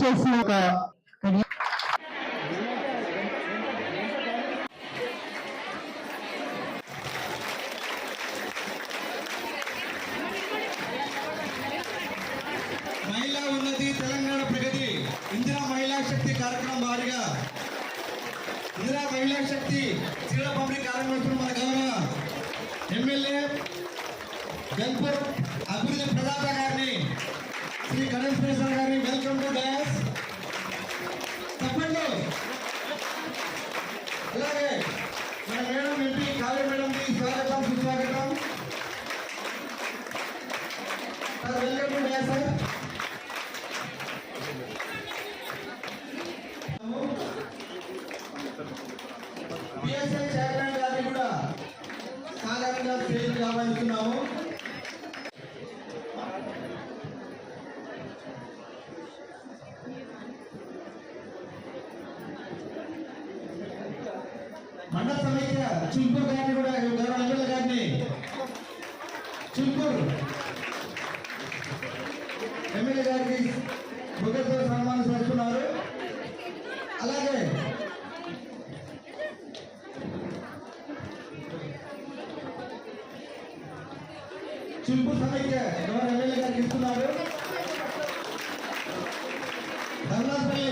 చేసిన ఒక మహిళా ఉన్నతి తెలంగాణ ప్రగతి ఇందిరా మహిళా శక్తి కార్యక్రమం భారీగా ఇందిరా మహిళా శక్తి చీరల పంపిణీ కార్యక్రమం మన గౌరవ ఎమ్మెల్యే గన్పూర్ అభివృద్ధి ప్రదాత గారిని శ్రీ గణేష్ ప్రసాద్ గారిని వెల్కమ్ టు డయాస్ తప్పండి. అలాగే మన మేడం ఎంపీ కావ్య మేడంకి స్వాగతం సుస్వాగతం. Welcome to dais sir. పిఎస్ఎల్ chairman గారిని కూడా సాధారణంగా స్టేజ్కి ఆహ్వానిస్తున్నాము. మండల సమైక్య చుల్పూర్ గారిని కూడా గౌరవ ఎమ్మెల్యే గారిని చుల్పూర్ ఎమ్మెల్యే గారికి బుగ్గతో సన్మానం చేస్తున్నారు. అలాగే చుల్పూర్ సమైక్య గౌరవ ఎమ్మెల్యే గారికి ఇస్తున్నారు. ధర్నాపల్లి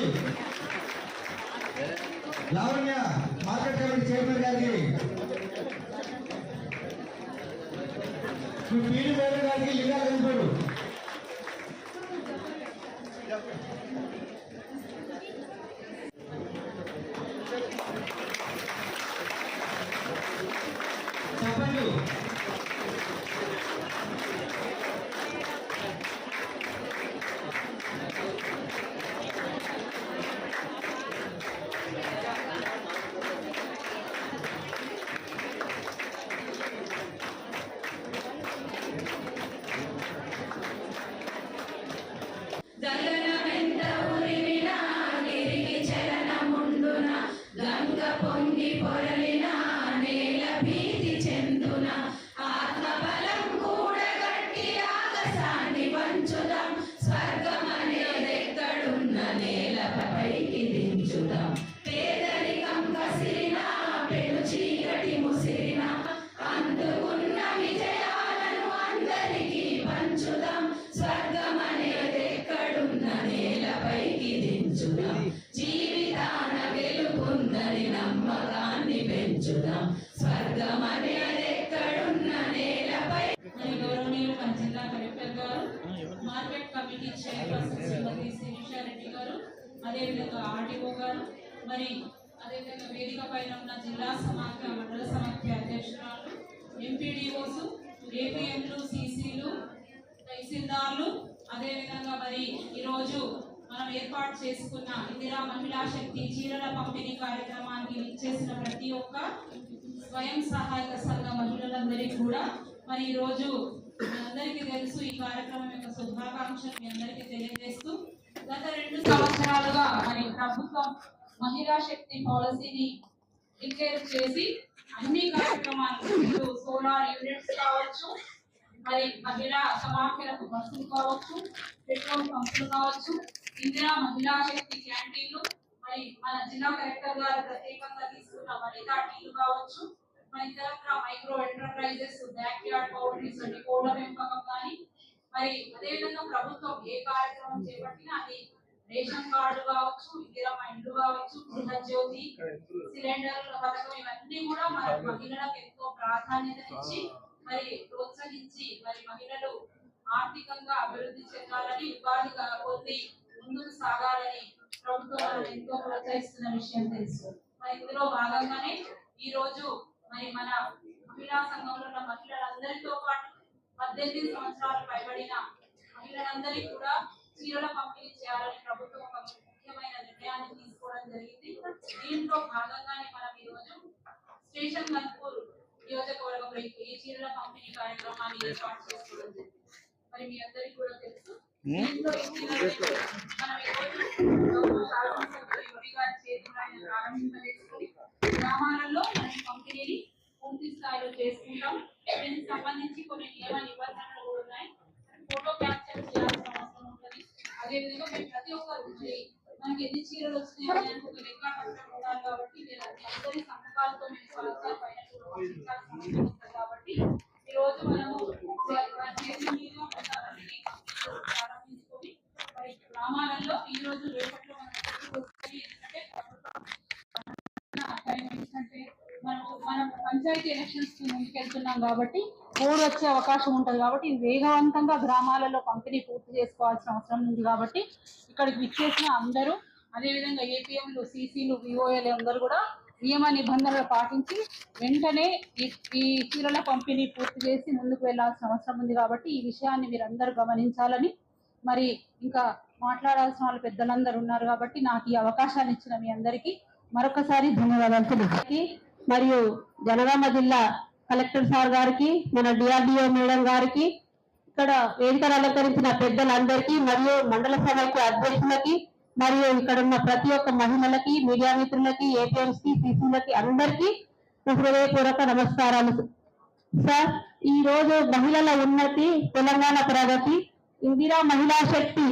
లావణ్య మార్కెట్ కమిటీ చైర్మన్ గారికి, పీడి మేడం గారికి లింగా గన్పూర్, చెప్పండి. గంగ పొంగి పొరలిన నేల భీతి చెందున ఆత్మబలం కూడగట్టి ఆకాశాన్ని వంచుదాం. స్వర్గం అనేదెక్కడున్న నేలపైకి దించుదాం. పేదరికం కసిరిన పెను చీకటి ముసిరిన అందుకున్న విజయాలను అందరికీ పంచుదాం. స్వర్గం అనేదెక్కడున్న నేలపైకి దించుదాం. జీవితాన వెలుగుందని నమ్మకాన్ని పెంచుదాం. స్వర్గం అనేదెక్కడున్న నేలపై. గౌరవనీయులు మన జిల్లా కలెక్టర్ గారు, మార్కెట్ కమిటీ చైర్పర్సన్ శ్రీమతి శిరీషారెడ్డి గారు, అదేవిధంగా ఆర్డీఓ గారు, మరి అదేవిధంగా వేదిక పైన ఉన్న జిల్లా సమాఖ్య మండల సమాఖ్య అధ్యక్షురాలు, ఎంపీడీఓస్, ఏపీఎంలు, సీసీలు, తహసీల్దార్లు, అదేవిధంగా మరి ఈరోజు మనం ఏర్పాటు చేసుకున్న ఇందిరా మహిళా శక్తి చీరల పంపిణీ కార్యక్రమానికి ఇచ్చేసిన ప్రతి ఒక్క స్వయం సహాయక సంఘ మహిళలందరికీ కూడా మరి ఈరోజు అందరికీ తెలుసు ఈ కార్యక్రమం యొక్క శుభాకాంక్షలు మీ అందరికీ తెలియజేస్తూ, గత 2 సంవత్సరాలుగా మరి ప్రభుత్వం మహిళా శక్తి పాలసీని డిక్లేర్ చేసి అన్ని కార్యక్రమాలు సోలార్ యూనిట్స్ కావచ్చు, మరి మహిళా సమాఖ్యలకు బస్సులు కావచ్చు, పెట్రోల్ పంపులు కావచ్చు, ఇందిరా మహిళా శక్తి క్యాంటీన్లు, మరి మన జిల్లా కలెక్టర్ గారు ప్రత్యేకంగా తీసుకున్న వనితా టీలు కావచ్చు, మన ఇతర micro enterprises, back yard poultries వంటి కోళ్ల పెంపకం కానీ, మరి అదేవిధంగా ప్రభుత్వం ఏ కార్యక్రమం చేపట్టినా అది రేషన్ కార్డు కావచ్చు, ఇందిరా ఇండ్లు కావచ్చు, గృహజ్యోతి, సిలిండర్ల పథకం, ఇవన్నీ కూడా మన మహిళలకు ఎంతో ప్రాధాన్యతనిచ్చి మరి ప్రోత్సహించి మరి మహిళలు ఆర్థికంగా అభివృద్ధి చెందాలని, ఉపాధి పొంది ముందుకు సాగాలని ప్రభుత్వం ఎంతో ప్రోత్సహిస్తున్న విషయం తెలుసు. మరి ఇందులో భాగంగానే ఈ రోజు మరి మన మహిళా సంఘంలో ఉన్న మహిళలందరితో పాటు 18 సంవత్సరాలు పైబడిన మహిళలందరికీ కూడా చీరల పంపిణీ చేయాలని ప్రభుత్వం ఒక ముఖ్యమైన నిర్ణయాన్ని తీసుకోవడం జరిగింది. దీంట్లో భాగంగానే మనం ఈ రోజు స్టేషన్ గన్పూర్ నియోజకవర్గంలో ఈ చీరల పంపిణీ కార్యక్రమాన్ని ఏర్పాటు చేసుకోవడం జరిగింది. మరి మీ అందరికీ కూడా తెలుసు, దీంట్లో మనం ఈరోజు శాసనసభ్యులు యువతి గారి చేతుల్లో ప్రారంభింపజేసుకుని గ్రామాలలో మనం పంపిణీని పూర్తి స్థాయిలో చేసుకుంటాం. దీనికి సంబంధించి కొన్ని నియమ నిబంధనలు కూడా ఉన్నాయి. ఫోటో క్యాప్చర్ చేయాల్సిన అవసరం మనకి ఎన్ని చీరలు వచ్చినాయి అని ఒక లెక్క కట్టడం ఉండాలి కాబట్టి అందరి సమ్మకాలతో మేము సలహా పైన కాబట్టి ఈ రోజు మనము ప్రారంభించుకొని మరి గ్రామాలలో ఈ రోజు రేపట్లో ఎందుకంటే మనం పంచాయతీ ఎలక్షన్స్ కి ముందుకెళ్తున్నాం కాబట్టి కోడ్ వచ్చే అవకాశం ఉంటుంది కాబట్టి ఇది వేగవంతంగా గ్రామాలలో పంపిణీ పూర్తి చేసుకోవాల్సిన అవసరం ఉంది కాబట్టి ఇక్కడికి విచ్చేసిన అందరూ అదేవిధంగా ఏపీఎంలు సీసీలు విఓఏలు అందరూ కూడా నియమ నిబంధనలు పాటించి వెంటనే ఈ చీరల పంపిణీ పూర్తి చేసి ముందుకు వెళ్లాల్సిన అవసరం ఉంది కాబట్టి ఈ విషయాన్ని మీరందరూ గమనించాలని మరి ఇంకా మాట్లాడాల్సిన వాళ్ళు పెద్దలందరూ ఉన్నారు కాబట్టి నాకు ఈ అవకాశాన్ని ఇచ్చిన మీ అందరికీ మరొకసారి ధన్యవాదాలు తెలుపుతూ మరియు జనగామ జిల్లా కలెక్టర్ సార్ గారికి మన డిఆర్డిఓ మేడం గారికి ఇక్కడ వేదికను అలంకరించిన పెద్దలందరికీ మరియు మండల సభకు అధ్యక్షులకి మరియు ఇక్కడ ఉన్న ప్రతి ఒక్క మహిళలకి మీడియా మిత్రులకి ఏపీఎంస్ కి సీసీలకి అందరికీ హృదయపూర్వక నమస్కారాలు సార్. ఈ రోజు మహిళల ఉన్నతి తెలంగాణ ప్రగతి ఇందిరా మహిళా శక్తి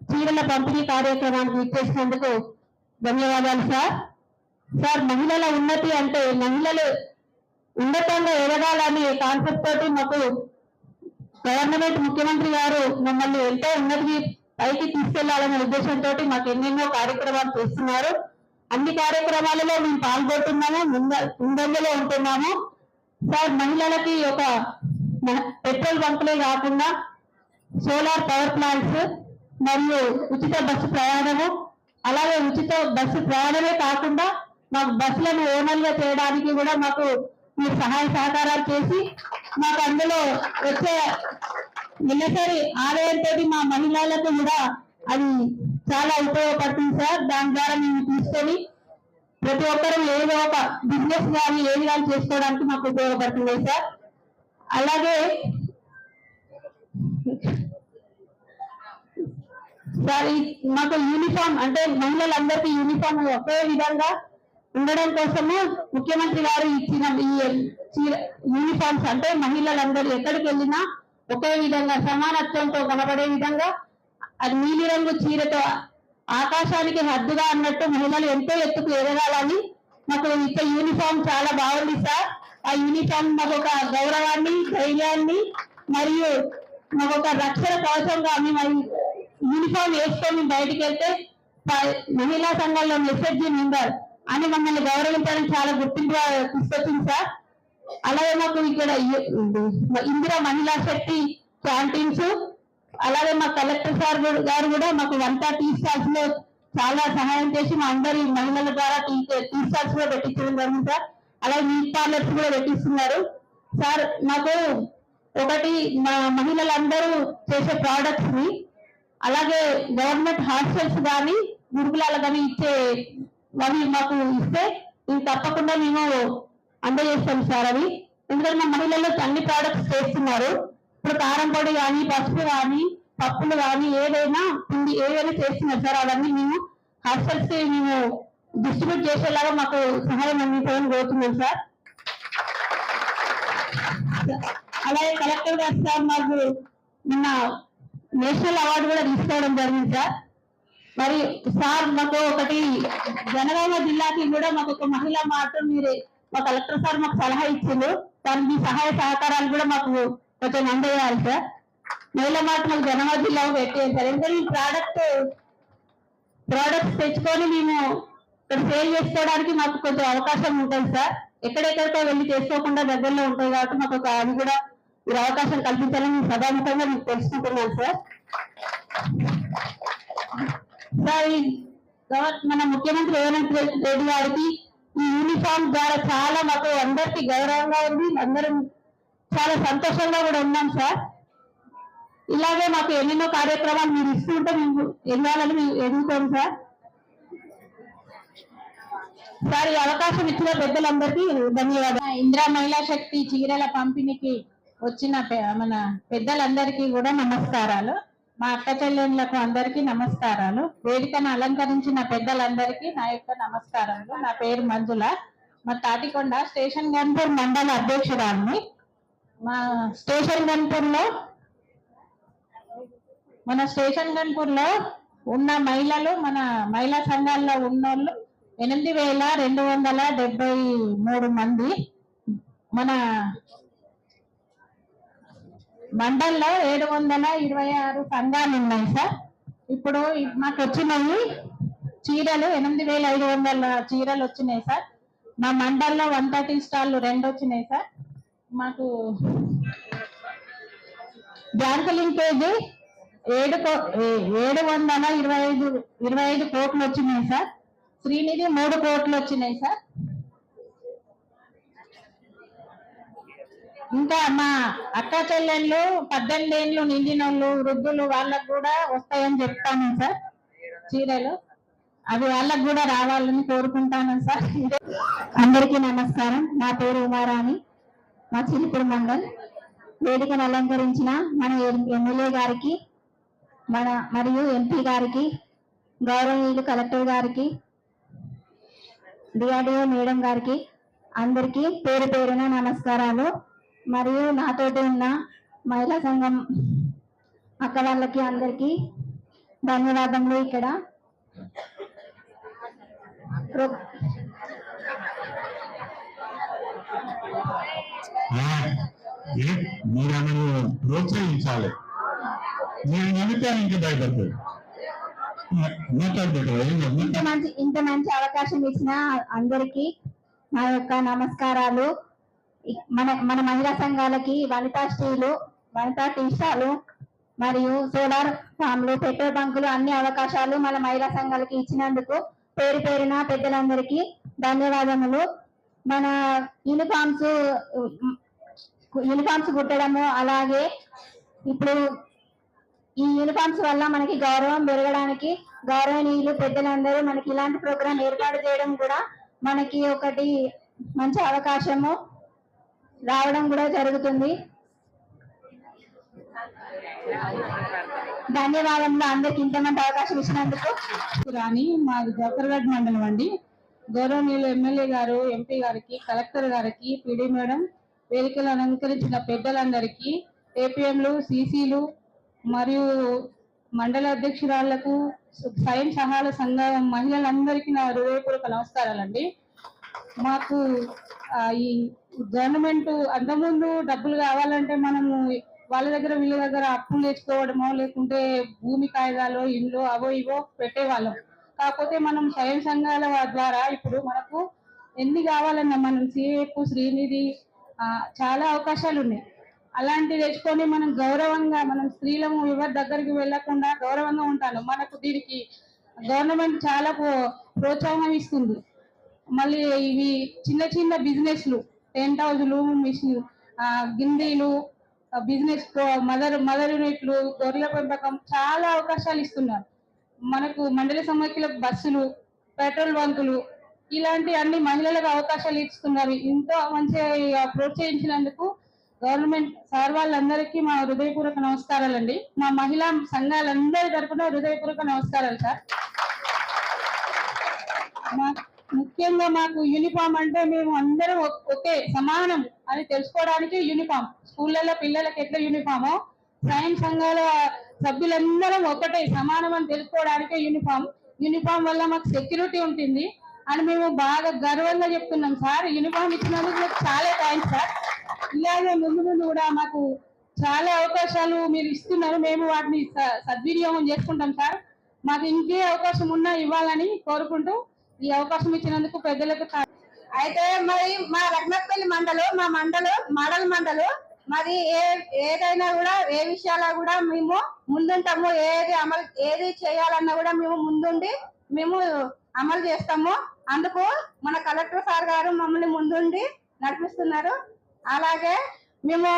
చీరల పంపిణీ కార్యక్రమానికి ఇచ్చేసినందుకు ధన్యవాదాలు సార్. సార్ మహిళల ఉన్నతి అంటే మహిళలు ఉన్నతంగా ఎదగాలనే కాన్సెప్ట్ తోటి మాకు గవర్నమెంట్ ముఖ్యమంత్రి గారు మమ్మల్ని ఎంతో ఉన్నతికి పైకి తీసుకెళ్లాలనే ఉద్దేశంతో మాకు ఎన్నెన్నో కార్యక్రమాలు చేస్తున్నారు. అన్ని కార్యక్రమాలలో మేము పాల్గొంటున్నాము, ముందంజలో ఉంటున్నాము సార్. మహిళలకి ఒక పెట్రోల్ బంకులే కాకుండా సోలార్ పవర్ ప్లాంట్స్ మరియు ఉచిత బస్సు ప్రయాణము, అలాగే ఉచిత బస్సు ప్రయాణమే కాకుండా మాకు బస్సులను ఓనర్గా చేయడానికి కూడా మాకు మీరు సహాయ సహకారాలు చేసి మాకు అందులో వచ్చే నెలసరి ఆదాయంతో మా మహిళలకు కూడా అది చాలా ఉపయోగపడుతుంది సార్. దాని ద్వారా మేము తీసుకొని ప్రతి ఒక్కరూ ఏదో ఒక బిజినెస్ కానీ ఏది కానీ చేసుకోవడానికి మాకు ఉపయోగపడుతుంది సార్. అలాగే సార్ మాకు యూనిఫామ్ అంటే మహిళలందరికీ యూనిఫామ్ ఒకే విధంగా ఉండడం కోసము ముఖ్యమంత్రి గారు ఇచ్చిన ఈ యూనిఫామ్స్ అంటే మహిళలందరూ ఎక్కడికి వెళ్ళినా ఒకే విధంగా సమానత్వంతో కనబడే విధంగా అది నీలిరంగు చీరతో ఆకాశానికి హద్దుగా అన్నట్టు మహిళలు ఎంతో ఎత్తుకు ఎదగాలని మాకు ఇచ్చే యూనిఫామ్ చాలా బాగుంది సార్. ఆ యూనిఫామ్ మాకు ఒక గౌరవాన్ని, ధైర్యాన్ని మరియు మాకు ఒక రక్షణ కవచంగా మేము యూనిఫామ్ వేసుకొని బయటికి వెళ్తే మహిళా సంఘంలో మెసేజ్ మెంబర్ అని మమ్మల్ని గౌరవించడం చాలా గుర్తింపు తీసుకొచ్చింది సార్. అలాగే మాకు ఇక్కడ ఇందిరా మహిళా శక్తి క్యాంటీన్స్, అలాగే మా కలెక్టర్ సార్ గారు కూడా మాకు వంట టీ స్టాల్స్ లో చాలా సహాయం చేసి మా అందరి మహిళల ద్వారా టీ స్టాల్స్ లో పెట్టించడం జరిగింది సార్. అలాగే మీట్ పార్లర్స్ కూడా పెట్టిస్తున్నారు సార్. మాకు ఒకటి మా మహిళలందరూ చేసే ప్రోడక్ట్స్ ని అలాగే గవర్నమెంట్ హాస్టల్స్ కానీ గురుకులాలు కానీ ఇచ్చే అవి మాకు ఇస్తే ఇవి తప్పకుండా మేము అందజేస్తాం సార్. అవి ఎందుకంటే మా మహిళలు అన్ని ప్రోడక్ట్స్ చేస్తున్నారు. ఇప్పుడు కారం పొడి కానీ, పసుపు కానీ, పప్పులు కానీ ఏదైనా పిండి ఏదైనా చేస్తున్నారు సార్. అవన్నీ మేము హాస్టల్స్ కి మేము డిస్ట్రిబ్యూట్ చేసేలాగా మాకు సహాయం అందించాలని కోరుతున్నాం సార్. అలాగే కలెక్టర్ గారు సార్ మాకు నిన్న నేషనల్ అవార్డు కూడా తీసుకోవడం జరిగింది సార్. మరి సార్ మాకు ఒకటి జనగామ జిల్లాకి కూడా మాకు ఒక మహిళా మాట మీరు మా కలెక్టర్ సార్ మాకు సలహా ఇచ్చిండు. దానికి మీ సహాయ సహకారాలు కూడా మాకు కొంచెం అందజేయాలి సార్. మహిళా మాట మాకు జనగామ జిల్లాకు పెట్టేది సార్. ఎందుకంటే ఈ ప్రోడక్ట్స్ తెచ్చుకొని మేము ఇక్కడ సేల్ చేసుకోవడానికి మాకు కొంచెం అవకాశం ఉంటుంది సార్. ఎక్కడెక్కడికో వెళ్ళి చేసుకోకుండా దగ్గరలో ఉంటుంది కాబట్టి మాకు ఒక అది కూడా మీరు అవకాశం కల్పించాలని సభాముఖంగా మీకు తెలుసుకుంటున్నాను సార్. సార్ మన ముఖ్యమంత్రి రేవంత్ రెడ్డి గారికి ఈ యూనిఫామ్ ద్వారా చాలా మాకు అందరికి గౌరవంగా ఉంది, అందరం చాలా సంతోషంగా కూడా ఉన్నాం సార్. ఇలాగే మాకు ఎన్నెన్నో కార్యక్రమాలు మీరు ఇస్తుంటే మేము వెళ్ళాలని మేము ఎదుగుతాం సార్. సార్ ఈ అవకాశం ఇచ్చిన పెద్దలందరికీ ధన్యవాదాలు. ఇందిరా మహిళా శక్తి చీరల పంపిణీకి వచ్చిన మన పెద్దలందరికీ కూడా నమస్కారాలు. మా అక్క చెల్లెళ్ళకు అందరికీ నమస్కారాలు. వేదికను అలంకరించిన పెద్దలందరికీ నా యొక్క నమస్కారాలు. నా పేరు మంజుల, మా తాటికొండ స్టేషన్ గన్పూర్ మండల అధ్యక్షురాలిని. మా స్టేషన్ గన్పూర్ లో ఉన్న మహిళలు మన మహిళా సంఘాల్లో ఉన్నోళ్ళు 8,273 మంది. మన మండల్లో 726 సంఘాలు ఉన్నాయి సార్. ఇప్పుడు మాకు వచ్చినవి చీరలు 8,500 చీరలు వచ్చినాయి సార్. మా మండల్లో 130 స్టాళ్ళు 2 వచ్చినాయి సార్. మాకు బ్యాంకు లింకేజ్ 725 కోట్లు వచ్చినాయి సార్. శ్రీనిధి 3 కోట్లు వచ్చినాయి సార్. ఇంకా మా అక్క చెల్లెళ్ళు 18 ఏళ్ళు నిండిన వాళ్ళు, వృద్ధులు, వాళ్ళకు కూడా వస్తాయని చెప్తాను సార్ చీరలు. అవి వాళ్ళకు కూడా రావాలని కోరుకుంటాను సార్. అందరికీ నమస్కారం. నా పేరు ఉమారాణి, మా చిలుకూరు మండల్. వేదికను అలంకరించిన మన ఎమ్మెల్యే గారికి, మరియు ఎంపీ గారికి, గౌరవనీయులు కలెక్టర్ గారికి, డిఆర్డిఓ మేడం గారికి అందరికీ పేరు పేరున నమస్కారాలు. మరియు నాతోటి ఉన్న మహిళా సంఘం అక్క వాళ్ళకి అందరికీ ధన్యవాదములు. ఇక్కడ మీరు అందరూ ప్రోత్సహించాలి. నేను నమ్మితే ఇంకా భయపడతాడు. ఇంత మంచి అవకాశం ఇచ్చిన అందరికీ నా యొక్క నమస్కారాలు. మన మహిళా సంఘాలకి వనితా స్త్రీలు, వనితా టీషాలు మరియు సోలార్ ఫామ్లు, పెట్రోల్ బంకులు అన్ని అవకాశాలు మన మహిళా సంఘాలకి ఇచ్చినందుకు పేరు పేరున పెద్దలందరికీ ధన్యవాదములు. మన యూనిఫామ్స్ కుట్టడము, అలాగే ఇప్పుడు ఈ యూనిఫామ్స్ వల్ల మనకి గౌరవం పెరగడానికి గౌరవనీయులు పెద్దలందరూ మనకి ఇలాంటి ప్రోగ్రాం ఏర్పాటు చేయడం కూడా మనకి ఒకటి మంచి అవకాశము రావడం కూడా జరుగుతుంది. ధన్యవాదములు అందరికి ఇంతమంది అవకాశం ఇచ్చినందుకు. రాణి, మాది జఫర్గఢ్ మండలం అండి. గౌరవనీయులు ఎమ్మెల్యే గారు, ఎంపీ గారికి, కలెక్టర్ గారికి, పిడి మేడం, వేదికలు అలంకరించిన పెద్దలందరికీ, ఏపీఎంలు, సిసిలు మరియు మండల అధ్యక్షురాళ్లకు, స్వయం సహాయ సంఘ మహిళలందరికీ నా హృదయపూర్వక నమస్కారాలండి. మాకు ఈ గవర్నమెంట్ అంతకుముందు డబ్బులు కావాలంటే మనము వాళ్ళ దగ్గర వీళ్ళ దగ్గర అప్పులు తెచ్చుకోవడమో, లేకుంటే భూమి కాయిదాలు, ఇండ్లు అవో ఇవో పెట్టేవాళ్ళం. కాకపోతే మనం స్వయం సంఘాల ద్వారా ఇప్పుడు మనకు ఎన్ని కావాలన్నా మనం సిఏపు, శ్రీనిధి చాలా అవకాశాలు ఉన్నాయి. అలాంటివి తెచ్చుకొని మనం గౌరవంగా, మనం స్త్రీలము ఎవరి దగ్గరికి వెళ్లకుండా గౌరవంగా ఉంటాను. మనకు దీనికి గవర్నమెంట్ చాలా ప్రోత్సాహం ఇస్తుంది. మళ్ళీ ఇవి చిన్న చిన్న బిజినెస్లు, టెంట్ హౌజులు, మిషన్ గిందీలు, బిజినెస్, మదర్ యూనిట్లు, గొర్రెల పెంపకం చాలా అవకాశాలు ఇస్తున్నారు. మనకు మండల సమాఖ్యలకు బస్సులు, పెట్రోల్ బంకులు, ఇలాంటి అన్ని మహిళలకు అవకాశాలు ఇస్తున్నారు. ఎంతో మంచిగా ప్రోత్సహించినందుకు గవర్నమెంట్ సార్ వాళ్ళందరికీ మా హృదయపూర్వక నమస్కారాలండి. మా మహిళా సంఘాలందరి తరఫున హృదయపూర్వక నమస్కారాలు సార్. ముఖ్యంగా మాకు యూనిఫామ్ అంటే మేము అందరం ఒకే సమానం అని తెలుసుకోవడానికి యూనిఫామ్, స్కూళ్ళలో పిల్లలకి ఎట్లా యూనిఫామో స్వయం సంఘాల సభ్యులందరం ఒకటే సమానం అని తెలుసుకోవడానికే యూనిఫామ్ వల్ల మాకు సెక్యూరిటీ ఉంటుంది అని మేము బాగా గర్వంగా చెప్తున్నాం సార్. యూనిఫామ్ ఇచ్చినందుకు మీకు చాలా థ్యాంక్స్ సార్. ఇలాగే ముందు కూడా మాకు చాలా అవకాశాలు మీరు ఇస్తున్నారు. మేము వాటిని సద్వినియోగం చేసుకుంటాం సార్. మాకు ఇంకే అవకాశం ఉన్నా ఇవ్వాలని కోరుకుంటూ ఈ అవకాశం ఇచ్చినందుకు పెద్దలకు. అయితే మరి మా రఘునాథపల్లి మా మోడల్ మండలు మరి ఏదైనా కూడా ఏ విషయాల్లో కూడా మేము ముందుంటాము. ఏది చేయాలన్నా కూడా మేము ముందుండి మేము అమలు చేస్తాము. అందుకు మన కలెక్టర్ సార్ గారు మమ్మల్ని ముందుండి నడిపిస్తున్నారు. అలాగే మేము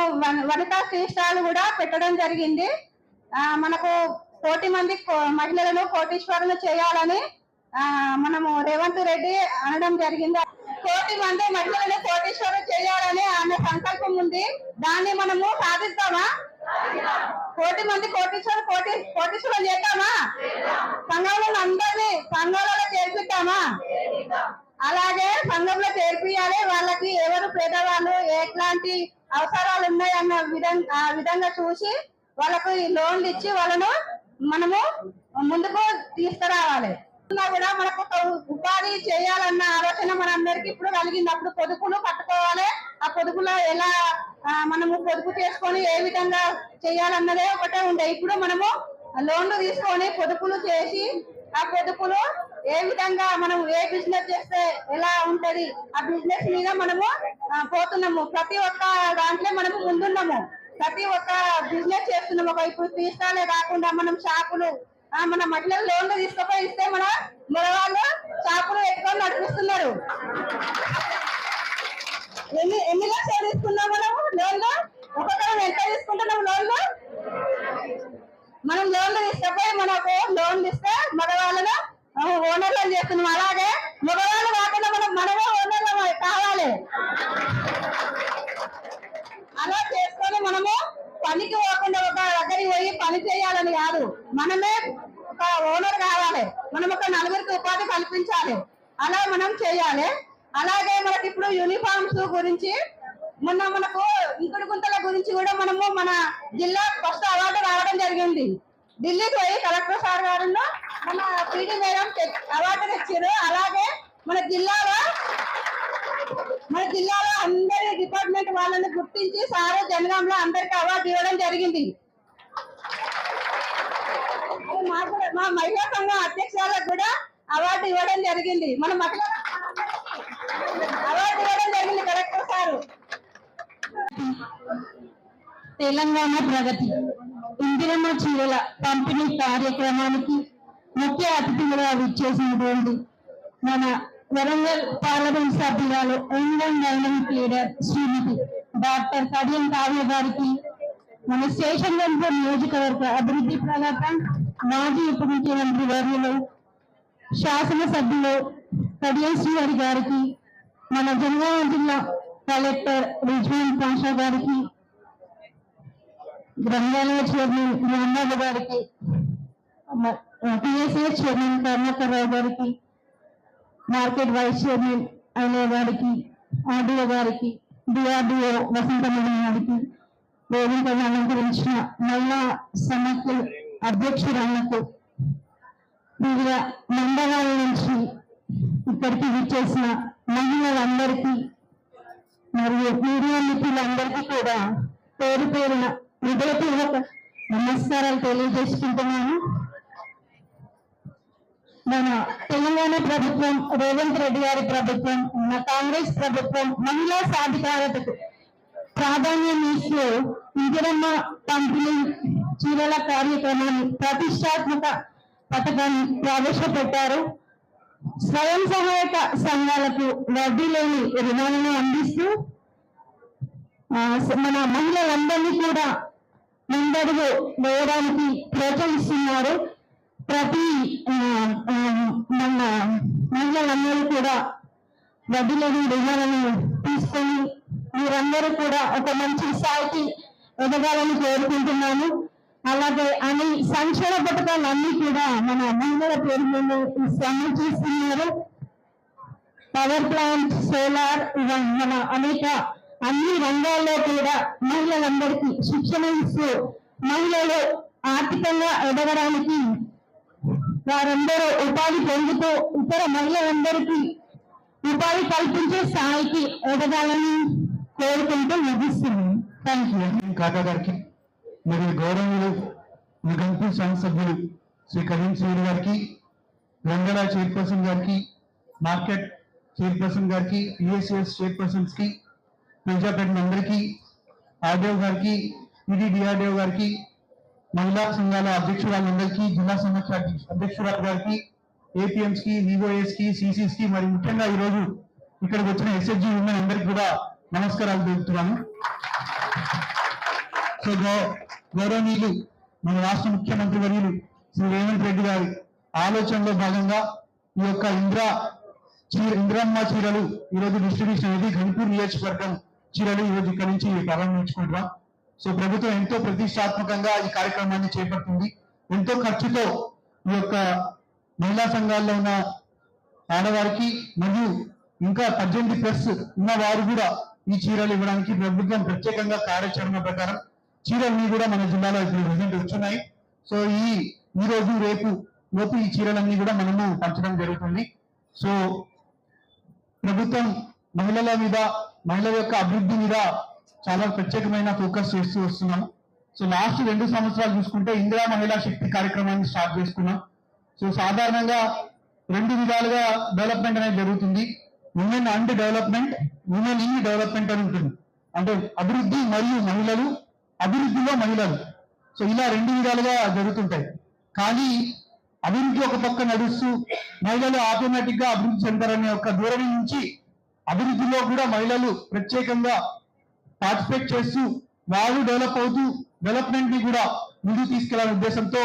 వనితా శ్రీష్టాలు కూడా పెట్టడం జరిగింది. మనకు 1,00,00,000 మంది మహిళలను కోటీశ్వరులు చేయాలని మనము రేవంత్ రెడ్డి అనడం జరిగింది. 1,00,00,000 మంది మహిళలను కోటీశ్వరులు చేయాలని ఆమె సంకల్పం ఉంది. దాన్ని మనము సాధిస్తామా? 1,00,00,000 మంది కోటీశ్వరులు చేద్దామా? సంఘంలో అందరినీ సంఘంలో చేర్పిద్దామా? అలాగే సంఘంలో చేర్పియాలి. వాళ్ళకి ఎవరు పేదవాళ్ళు, ఎట్లాంటి అవసరాలు ఉన్నాయన్న విధంగా చూసి వాళ్ళకు లోన్లు ఇచ్చి వాళ్ళను మనము ముందుకు తీసుకురావాలి. కూడా మనకు ఒక ఉపాధి చేయాలన్న ఆలోచన మనందరికి ఇప్పుడు కలిగింది. అప్పుడు పొదుపులు కట్టుకోవాలి, ఆ పొదుపులో ఎలా మనము పొదుపు చేసుకొని ఏ విధంగా చేయాలన్నదే ఒకటే ఉండే. ఇప్పుడు మనము లోన్లు తీసుకొని పొదుపులు చేసి ఆ పొదుపులు ఏ విధంగా మనం ఏ బిజినెస్ చేస్తే ఎలా ఉంటది ఆ బిజినెస్ మీద మనము పోతున్నాము. ప్రతి ఒక్క దాంట్లో మనము ముందున్నాము, ప్రతి ఒక్క బిజినెస్ చేస్తున్నాము. ఒక ఇప్పుడు టీ స్టాలే కాకుండా మనం షాపులు మన మహిళలు లోన్లు తీసుకుపోయి ఇస్తే మన మగవాళ్ళు షాపులు ఎక్కువ నడిపిస్తున్నారు. ఎన్ని లక్షలు తీసుకున్నాం మనము లోన్లు? ఒక్కొక్కరు ఎంత తీసుకుంటున్నాం లోన్లు? మనం లోన్లు తీసుకుపోయి మనకు లోన్లు ఇస్తే మగవాళ్ళను ఓనర్లను చేస్తున్నాం. అలాగే మగవాళ్ళు కాకుండా మనమే ఓనర్లు కావాలి. అలా చేసుకొని మనము పనికి పోకుండా ఒక దగ్గరికి పోయి పని చేయాలని కాదు, మనమే ఒక ఓనర్ కావాలి, మనం ఒక నలుగురికి ఉపాధి కల్పించాలి, అలా మనం చేయాలి. అలాగే మనకి ఇప్పుడు యూనిఫామ్స్ గురించి మొన్న మనకు ఇంకుడు గుంతల గురించి కూడా మనము మన జిల్లా ఫస్ట్ అవార్డు రావడం జరిగింది. ఢిల్లీకి పోయి కలెక్టర్ సార్ గారు మన పీడీ మేడం అవార్డు తెచ్చారు. అలాగే మన జిల్లాలో అందరి డిపార్ట్మెంట్ వాళ్ళని గుర్తించి సారు జనగాంలో అందరికి అవార్డు ఇవ్వడం జరిగింది. మా మహిళా సంఘం అధ్యక్షులకు కూడా అవార్డు ఇవ్వడం జరిగింది. మన మహిళా అవార్డు ఇవ్వడం జరిగింది కలెక్టర్ సారు. తెలంగాణ ప్రగతి ఇందిరమ్మ చీరల పంపిణీ కార్యక్రమానికి ముఖ్య అతిథిగా విచ్చేసినటువంటి మన వరంగల్ పార్లమెంట్ సభ్యురాలు యంగ్ డైనమిక్ లీడర్ శ్రీమతి డాక్టర్ కడియం కావ్య గారికి, మన స్టేషన్ గన్పూర్ నియోజకవర్గ అభివృద్ధి ప్రదాత మాజీ ఉప ముఖ్యమంత్రి వర్యులు శాసనసభ్యులు కడియం శ్రీహరి గారికి, మన జనగామ జిల్లా కలెక్టర్ రిజ్వాన్ పాషా గారికి, గ్రంథాలయ చైర్మన్ రాంబాబు గారికి, పిఎస్ఎస్ చైర్మన్ కరుణాకర్ రావు గారికి, మార్కెట్ వైస్ చైర్మన్ అయిన గారికి, ఆర్డీఓ గారికి, డిఆర్డీఓ వసంతమణి గారికి, వేదికను అలంకరించిన మహిళా సమాఖ్య అధ్యక్షురాలకు, వివిధ మండలాల నుంచి ఇక్కడికి విచ్చేసిన మహిళలందరికీ మరియు మీడియా మిత్రులందరికీ కూడా పేరు పేరున హృదయపూర్వక నమస్కారాలు తెలియజేసుకుంటున్నాను. మన తెలంగాణ ప్రభుత్వం, రేవంత్ రెడ్డి గారి ప్రభుత్వం, మన కాంగ్రెస్ ప్రభుత్వం మహిళా సాధికారతకు ప్రాధాన్యం ఇస్తూ ఇందిరమ్మ పంపిణీ చీరల కార్యక్రమాన్ని ప్రతిష్టాత్మక పథకాన్ని ప్రవేశపెట్టారు. స్వయం సహాయక సంఘాలకు వడ్డీ లేని రుణాలను అందిస్తూ మన మహిళలందరినీ కూడా ముందడుగు వేయడానికి ప్రోత్సహిస్తున్నారు. ప్రతి మన మహిళలందరూ కూడా వడ్డీ లేని రుణాలను తీసుకొని మీరందరూ కూడా ఒక మంచి స్థాయికి ఎదగాలని కోరుకుంటున్నాను. అలాగే అన్ని సంక్షేమ పథకాలు అన్ని కూడా మన మహిళల పేరు మీద అమలు చేస్తున్నారు. పవర్ ప్లాంట్, సోలార్, మన అనేక అన్ని రంగాల్లో కూడా మహిళలందరికీ శిక్షణ ఇస్తూ మహిళలు ఆర్థికంగా ఎదగడానికి వారందరూ ఉపాధి పొందుతూ ఇతర మహిళలందరికీ ఉపాధి కల్పించే స్థాయికి ఎదగాలని కోరుకుంటూ ముగిస్తున్నాను. Thank you. కాకా గారికి మరియు గౌరవనీయులు గన్పూర్ శాసనసభ్యులు శ్రీ కడియం శ్రీహరి గారికి, రంగళ చైర్పర్సన్ గారికి, మార్కెట్ చైర్పర్సన్ గారికి, పిఎస్ఎస్ చైర్పర్సన్స్ కి, ప్రజాప్రతినిధులు అందరికీ, ఆర్డీఓ గారికి, డిఆర్డీఓ గారికి, మహిళా సంఘాల అధ్యక్షురాలందరికీ, జిల్లా సమాఖ్య అధ్యక్షురాలు గారికి, ఏపీఎంస్ కి, వివోఎస్ కి, సిసిస్ కి, మరి ముఖ్యంగా ఈ రోజు ఇక్కడికి వచ్చిన ఎస్ఎస్జి ఉమెన్ అందరికీ కూడా నమస్కారాలు తెలుపుతున్నాను. సో గౌరవనీయులు మన రాష్ట్ర ముఖ్యమంత్రి వర్యులు శ్రీ రేవంత్ రెడ్డి గారి ఆలోచనలో భాగంగా ఈ యొక్క ఇందిరమ్మ చీరలు ఈ రోజు డిస్ట్రిబ్యూషన్ అనేది గన్పూర్ నియోజకవర్గం చీరలు ఈ రోజు ఇక్కడ నుంచి ప్రారంభించుకుంటున్నాం. సో ప్రభుత్వం ఎంతో ప్రతిష్టాత్మకంగా ఈ కార్యక్రమాన్ని చేపడుతుంది. ఎంతో ఖర్చుతో ఈ యొక్క మహిళా సంఘాల్లో ఉన్న ఆడవారికి మరియు ఇంకా 18+ ఉన్న వారు కూడా ఈ చీరలు ఇవ్వడానికి ప్రభుత్వం ప్రత్యేకంగా కార్యాచరణ ప్రకారం చీరల్ని కూడా మన జిల్లాలో ఇప్పుడు ప్రజెంట్ వచ్చున్నాయి. సో ఈ రోజు రేపు లోపు ఈ చీరలన్నీ కూడా మనము పంచడం జరుగుతుంది. సో ప్రభుత్వం మహిళల మీద, మహిళల యొక్క అభివృద్ధి మీద చాలా ప్రత్యేకమైన ఫోకస్ చేస్తూ వస్తున్నాము. సో లాస్ట్ 2 సంవత్సరాలు చూసుకుంటే ఇందిరా మహిళా శక్తి కార్యక్రమాన్ని స్టార్ట్ చేసుకున్నాం. సో సాధారణంగా 2 విధాలుగా డెవలప్మెంట్ అనేది జరుగుతుంది. Women and development, women in development అని ఉంటుంది. అంటే అభివృద్ధి మరియు మహిళలు, అభివృద్ధిలో మహిళలు. సో ఇలా 2 విధాలుగా జరుగుతుంటాయి. కానీ అభివృద్ధి ఒక పక్క నడుస్తూ మహిళలు ఆటోమేటిక్ గా అభివృద్ధి చెందారనే ఒక ధోరణి నుంచి అభివృద్ధిలో కూడా మహిళలు ప్రత్యేకంగా పార్టిసిపేట్ చేస్తూ వారు డెవలప్ అవుతూ డెవలప్మెంట్ ని కూడా ముందుకు తీసుకెళ్లాలనే ఉద్దేశంతో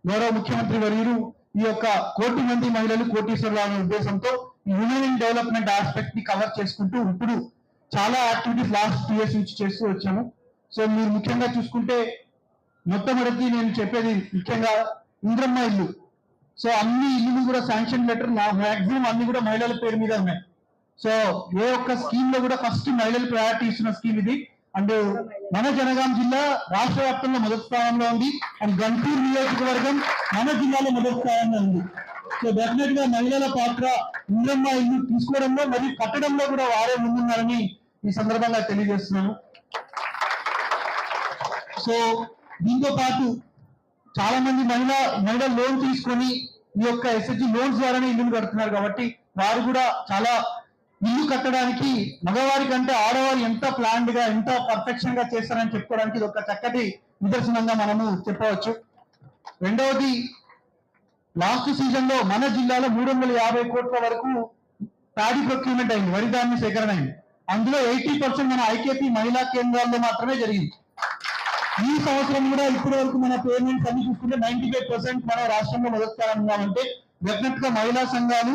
గౌరవ ముఖ్యమంత్రి వర్యులు ఈ యొక్క 1 కోటి మంది మహిళలు కోటీశ్వరులు అనే ఉద్దేశంతో ఈ ఉమెన్ డెవలప్మెంట్ ఆస్పెక్ట్ ని కవర్ చేసుకుంటూ ఇప్పుడు చాలా యాక్టివిటీస్ లాస్ట్ 2 years నుంచి చేస్తూ వచ్చాము. సో మీరు ముఖ్యంగా చూసుకుంటే మొట్టమొదటి నేను చెప్పేది ముఖ్యంగా ఇంద్రమ్మ ఇల్లు. సో అన్ని ఇల్లు కూడా శాంక్షన్ లెటర్ మాక్సిమం అన్ని కూడా మహిళల పేరు మీద ఉన్నాయి. సో ఏ ఒక్క స్కీమ్ లో కూడా ఫస్ట్ మహిళలు ప్రయారిటీ ఇస్తున్న స్కీమ్ ఇది. అండ్ మన జనగాం జిల్లా రాష్ట్ర వ్యాప్తంగా మొదటి స్థానంలో ఉంది. అండ్ గంటూరు నియోజకవర్గం మన జిల్లాలో మొదటి స్థానంలో ఉంది. సో డెఫినెట్ గా మహిళల పాత్ర ఇంద్రమ్మ ఇల్లు తీసుకోవడంలో మరియు కట్టడంలో కూడా వారే ముందున్నారని ఈ సందర్భంగా తెలియజేస్తున్నాను. సో దీంతో పాటు చాలా మంది మహిళ లోన్ తీసుకొని ఈ యొక్క ఎస్హెచ్జి లోన్స్ ద్వారానే ఇల్లు కడుతున్నారు. కాబట్టి వారు కూడా చాలా ఇల్లు కట్టడానికి మగవారి కంటే ఆడవారు ఎంత ప్లాన్డ్ గా, ఎంత పర్ఫెక్షన్ గా చేస్తారని చెప్పుకోవడానికి ఇది ఒక చక్కటి నిదర్శనంగా మనము చెప్పవచ్చు. రెండవది, లాస్ట్ సీజన్ లో మన జిల్లాలో 350 కోట్ల వరకు ప్యాడీ ప్రొక్యూర్మెంట్ అయింది, వరి ధాన్య సేకరణ అయింది. అందులో 80% మన ఐకేపీ మహిళా కేంద్రాల్లో మాత్రమే జరిగింది. ఈ సంవత్సరం కూడా ఇప్పటి వరకు మన పేమెంట్స్ అన్ని చూసుకుంటే 95% మన రాష్ట్రంలో మొదటి స్థానంలో ఉన్నామంటే డెఫినెట్ గా మహిళా సంఘాలు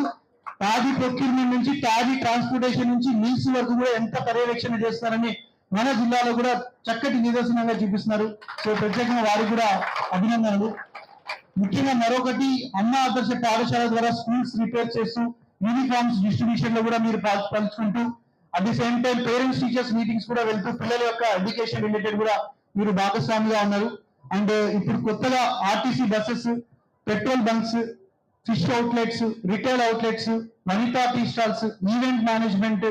ప్యాడీ ప్రొక్యూర్మెంట్ నుంచి ప్యాడీ ట్రాన్స్పోర్టేషన్ నుంచి మిల్స్ వరకు కూడా ఎంత పర్యవేక్షణ చేస్తారని మన జిల్లాలో కూడా చక్కటి నిదర్శనంగా చూపిస్తున్నారు. సో ప్రత్యేకంగా వారికి కూడా అభినందనలు. ముఖ్యంగా మరొకటి, అమ్మ ఆదర్శ పాఠశాల ద్వారా స్కూల్స్ రిపేర్ చేస్తూ యూనిఫామ్స్ డిస్ట్రిబ్యూషన్ లో కూడా మీరు పంచుకుంటూ at the same time parents teachers meetings కూడా వెళ్తూ పిల్లల యొక్క ఎడ్యుకేషన్ రిలేటెడ్ కూడా మీరు భాగస్వామిగా ఉన్నారు. అండ్ ఇప్పుడు కొత్తగా RTC buses, petrol bunks, fish outlets, retail outlets, Vanitha tea stalls, event management,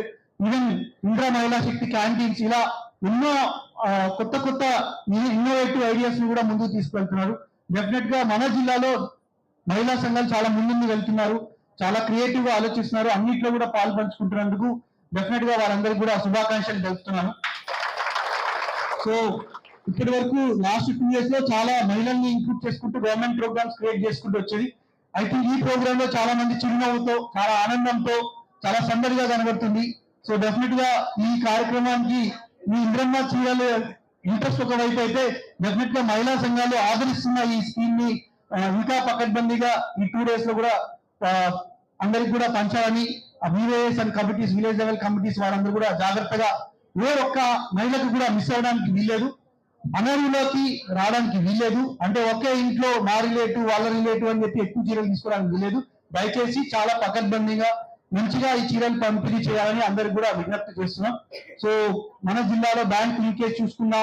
even Indira Mahila Shakti canteens, ఇలా ఎన్నో కొత్త ఇన్నోవేటివ్ ఐడియాస్ ని కూడా ముందుకు తీసుకెళ్తున్నారు. డెఫినెట్ గా మన జిల్లాలో మహిళా సంఘాలు చాలా ముందు వెళ్తున్నారు, చాలా క్రియేటివ్ గా ఆలోచిస్తున్నారు. అన్నింటిలో కూడా పాలు పంచుకుంటున్నందుకు డెఫినెట్ గా వారందరికీ కూడా శుభాకాంక్షలు తెలుపుతున్నాను. సో ఇప్పటి వరకు లాస్ట్ 2 years లో చాలా మహిళల్ని ఇంక్లూడ్ చేసుకుంటూ గవర్నమెంట్ ప్రోగ్రామ్స్ క్రియేట్ చేసుకుంటూ వచ్చేది. ఐ థింక్ ఈ ప్రోగ్రామ్ లో చాలా మంది చిరునవ్వుతో, చాలా ఆనందంతో, చాలా సందడిగా కనబడుతుంది. సో డెఫినెట్ గా ఈ కార్యక్రమానికి మీ ఇంద్రమ్మ చీరలు ఇంట్రెస్ట్ ఒకవైపు అయితే, డెఫినెట్ గా మహిళా సంఘాలు ఆదరిస్తున్న ఈ స్కీమ్ ని ఇంకా పకడ్బందీగా ఈ 2 days లో కూడా అందరికి కూడా పంచాలని village and committees, village level committees వారందరూ కూడా జాగ్రత్తగా ఏ ఒక్క మహిళకు కూడా మిస్ అవడానికి వీల్లేదు, అనర్హులోకి రావడానికి వీల్లేదు. అంటే ఒకే ఇంట్లో మా రిలేటివ్ వాళ్ళ రిలేటివ్ అని చెప్పి ఎక్కువ చీరలు తీసుకోవడానికి వీల్లేదు. దయచేసి చాలా పకడ్బందీగా మంచిగా ఈ చీరలు పంపిణీ చేయాలని అందరికి కూడా విజ్ఞప్తి చేస్తున్నాం. సో మన జిల్లాలో బ్యాంక్ లీకేజ్ చూసుకున్నా,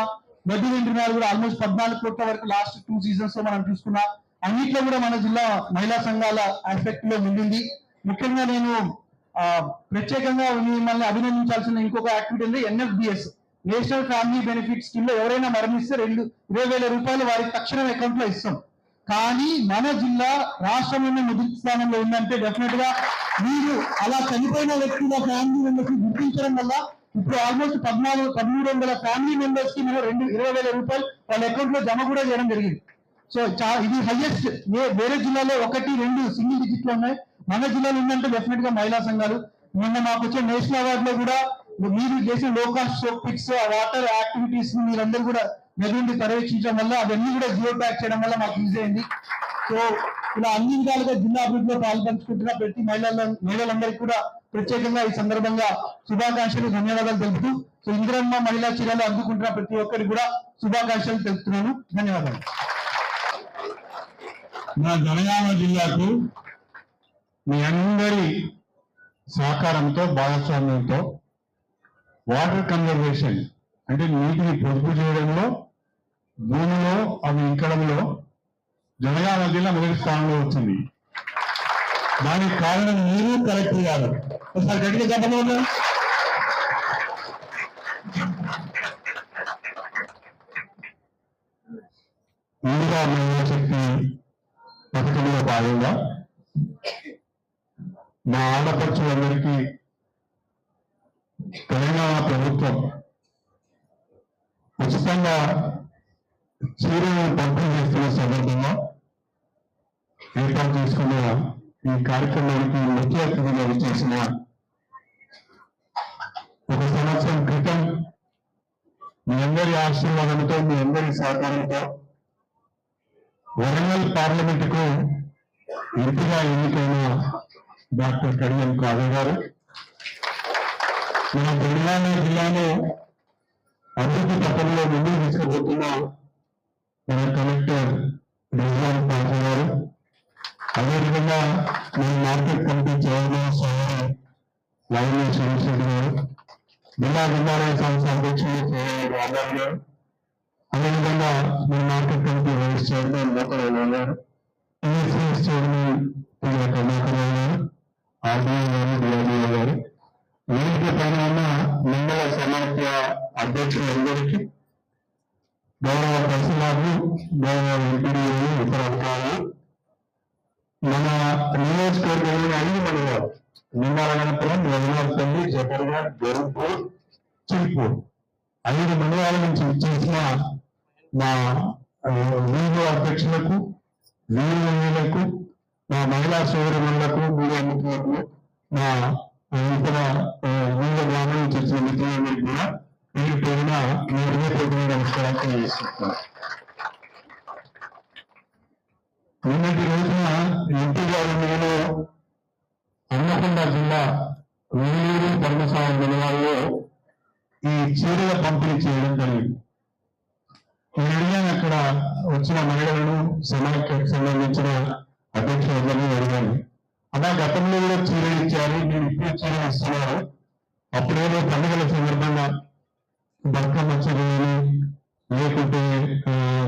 వడ్డీ వింటున్నారు కూడా ఆల్మోస్ట్ 14 కోట్ల వరకు లాస్ట్ 2 seasons లో మనం చూసుకున్నా. అన్నిట్లో కూడా మన జిల్లా మహిళా సంఘాల ఆస్పెక్ట్ లో ముందుంది. ముఖ్యంగా నేను ప్రత్యేకంగా మిమ్మల్ని అభినందించాల్సిన ఇంకొక యాక్టివిటీ ఉంది, NFBS, national family benefit scheme లో ఎవరైనా మరణిస్తే 20,000 రూపాయలు వారికి తక్షణం అకౌంట్ లో ఇస్తాం. కానీ మన జిల్లా రాష్ట్రంలోనే మొదటి స్థానంలో ఉందంటే డెఫినెట్ గా మీరు అలా చనిపోయిన వ్యక్తుల ఫ్యామిలీ మెంబర్స్ గుర్తించడం వల్ల ఇప్పుడు ఆల్మోస్ట్ 1300 ఫ్యామిలీ మెంబర్స్ కి మనం 20,000 రూపాయలు వాళ్ళ అకౌంట్ లో జమ కూడా చేయడం జరిగింది. సో ఇది హైయెస్ట్. వేరే జిల్లాలో 1, 2 సింగిల్ డిజిట్ లో ఉన్నాయి, మన జిల్లాలో ఉందంటే డెఫినెట్ గా మహిళా సంఘాలు. నిన్న మాకు వచ్చే నేషనల్ అవార్డు లో కూడా మీరు చేసిన local soak pits, water activities మీరందరూ కూడా దగ్గరుండి పర్యవేక్షించడం వల్ల అవన్నీ కూడా జియో ట్యాగ్ చేయడం వల్ల మాకు యూజ్ అయింది. సో ఇలా అన్ని విధాలుగా జిల్లా అభివృద్ధిలో పాల్పంచుకుంటున్న ప్రతి మహిళలందరికీ కూడా ప్రత్యేకంగా ఈ సందర్భంగా శుభాకాంక్షలు, ధన్యవాదాలు తెలుపుతూ, సో ఇంద్రమ్మ మహిళా చీరలు అందుకుంటున్న ప్రతి ఒక్కరికి కూడా శుభాకాంక్షలు తెలుపుతున్నాను. ధన్యవాదాలు. నా జనగామ జిల్లాకు మీ అందరి సహకారంతో, భాగస్వామ్యంతో వాటర్ కన్జర్వేషన్ అంటే నీటిని పొదుపు చేయడంలో, భూమిలో అవి ఇంకడంలో జనగామ జిల్లా మొదటి స్థానంలో వచ్చింది. దానికి కారణం మీరు, కలెక్టర్ గారు. ఒకసారి గట్టిగా చెప్పండి. ఇందిరా మహిళా శక్తి పథకంలో భాగంగా మా ఆడపడుచులందరికీ తెలంగాణ ప్రభుత్వం ఉచితంగా చీరలను పంపిణీ చేస్తున్న సందర్భంగా ఏర్పాటు చేసుకున్న ఈ కార్యక్రమానికి ముఖ్య అతిథిగా చేసిన ఒక సంవత్సరం క్రితం మీ అందరి ఆశీర్వాదంతో, మీ అందరి సహకారంతో వరంగల్ పార్లమెంటుకు ఎంపీగా ఎన్నికైన డాక్టర్ కడియం కావ్య గారు మన తెలంగాణ జిల్లాలో అభివృద్ధి పథంలో ముందుకు తీసుకుపోతున్న మన కలెక్టర్ రిజ్వాన్ పాషా గారు, అదేవిధంగా మన మార్కెట్ కమిటీ చైర్మన్ సోదరు లైవ్లీ సురేష్ రెడ్డి గారు, జిల్లా విద్యాలయ సంస్థ అధ్యక్షులు రాజారావు గారు, అదేవిధంగా మన మార్కెట్ కమిటీ వైస్ చైర్మన్ మోకరావు గారు, టీఎస్ఎస్ చైర్మన్ కమలాకర్ గారు, ఆర్డీఓ గారు, డిఆర్డీఓ గారు, వేదిక పైన ఉన్న మండల సమాఖ్య అధ్యక్షులందరికీ, గౌరవ తహసీల్దార్లు, గౌరవ ఎంపీడీలు, ఇతర అధికారులు, మన నియోజకవర్గంలో 5 మండలాలు నిమ్మలగనపురం, రఘునాథపల్లి, జఫర్గఢ్, గోరఖ్పూర్, చిల్పూర్ 5 మండలాల నుంచి ఇచ్చేసిన మా వీడియో అధ్యక్షులకు, వీరులకు, మా మహిళా సోదరులకు, మీడియా మిత్రులకు, మా ఇతర వివిధ గ్రామాల నుంచి వచ్చిన మిత్రులందరికీ కూడా మీరు పేరున మీ హృదయపూర్వక నమస్కారాలు తెలియజేస్తున్నాను. నిన్నటి రోజున ఎంపీ గారు నేను హన్మకొండ జిల్లా వేలూరు ధర్మసాగర్ మండలాల్లో ఈ చీరల పంపిణీ చేయడం జరిగింది. నేను అడిగాను, అక్కడ వచ్చిన మహిళలను సమాఖ్యకు సంబంధించిన అధ్యక్షులందరినీ అడిగాను, అలా గతంలో కూడా చీరలు ఇచ్చారు, మీరు ఇప్పుడు చీరలు ఇస్తున్నారు, అప్పుడేదో పండుగల సందర్భంగా బతుకమ్మ చీరలు, లేకుంటే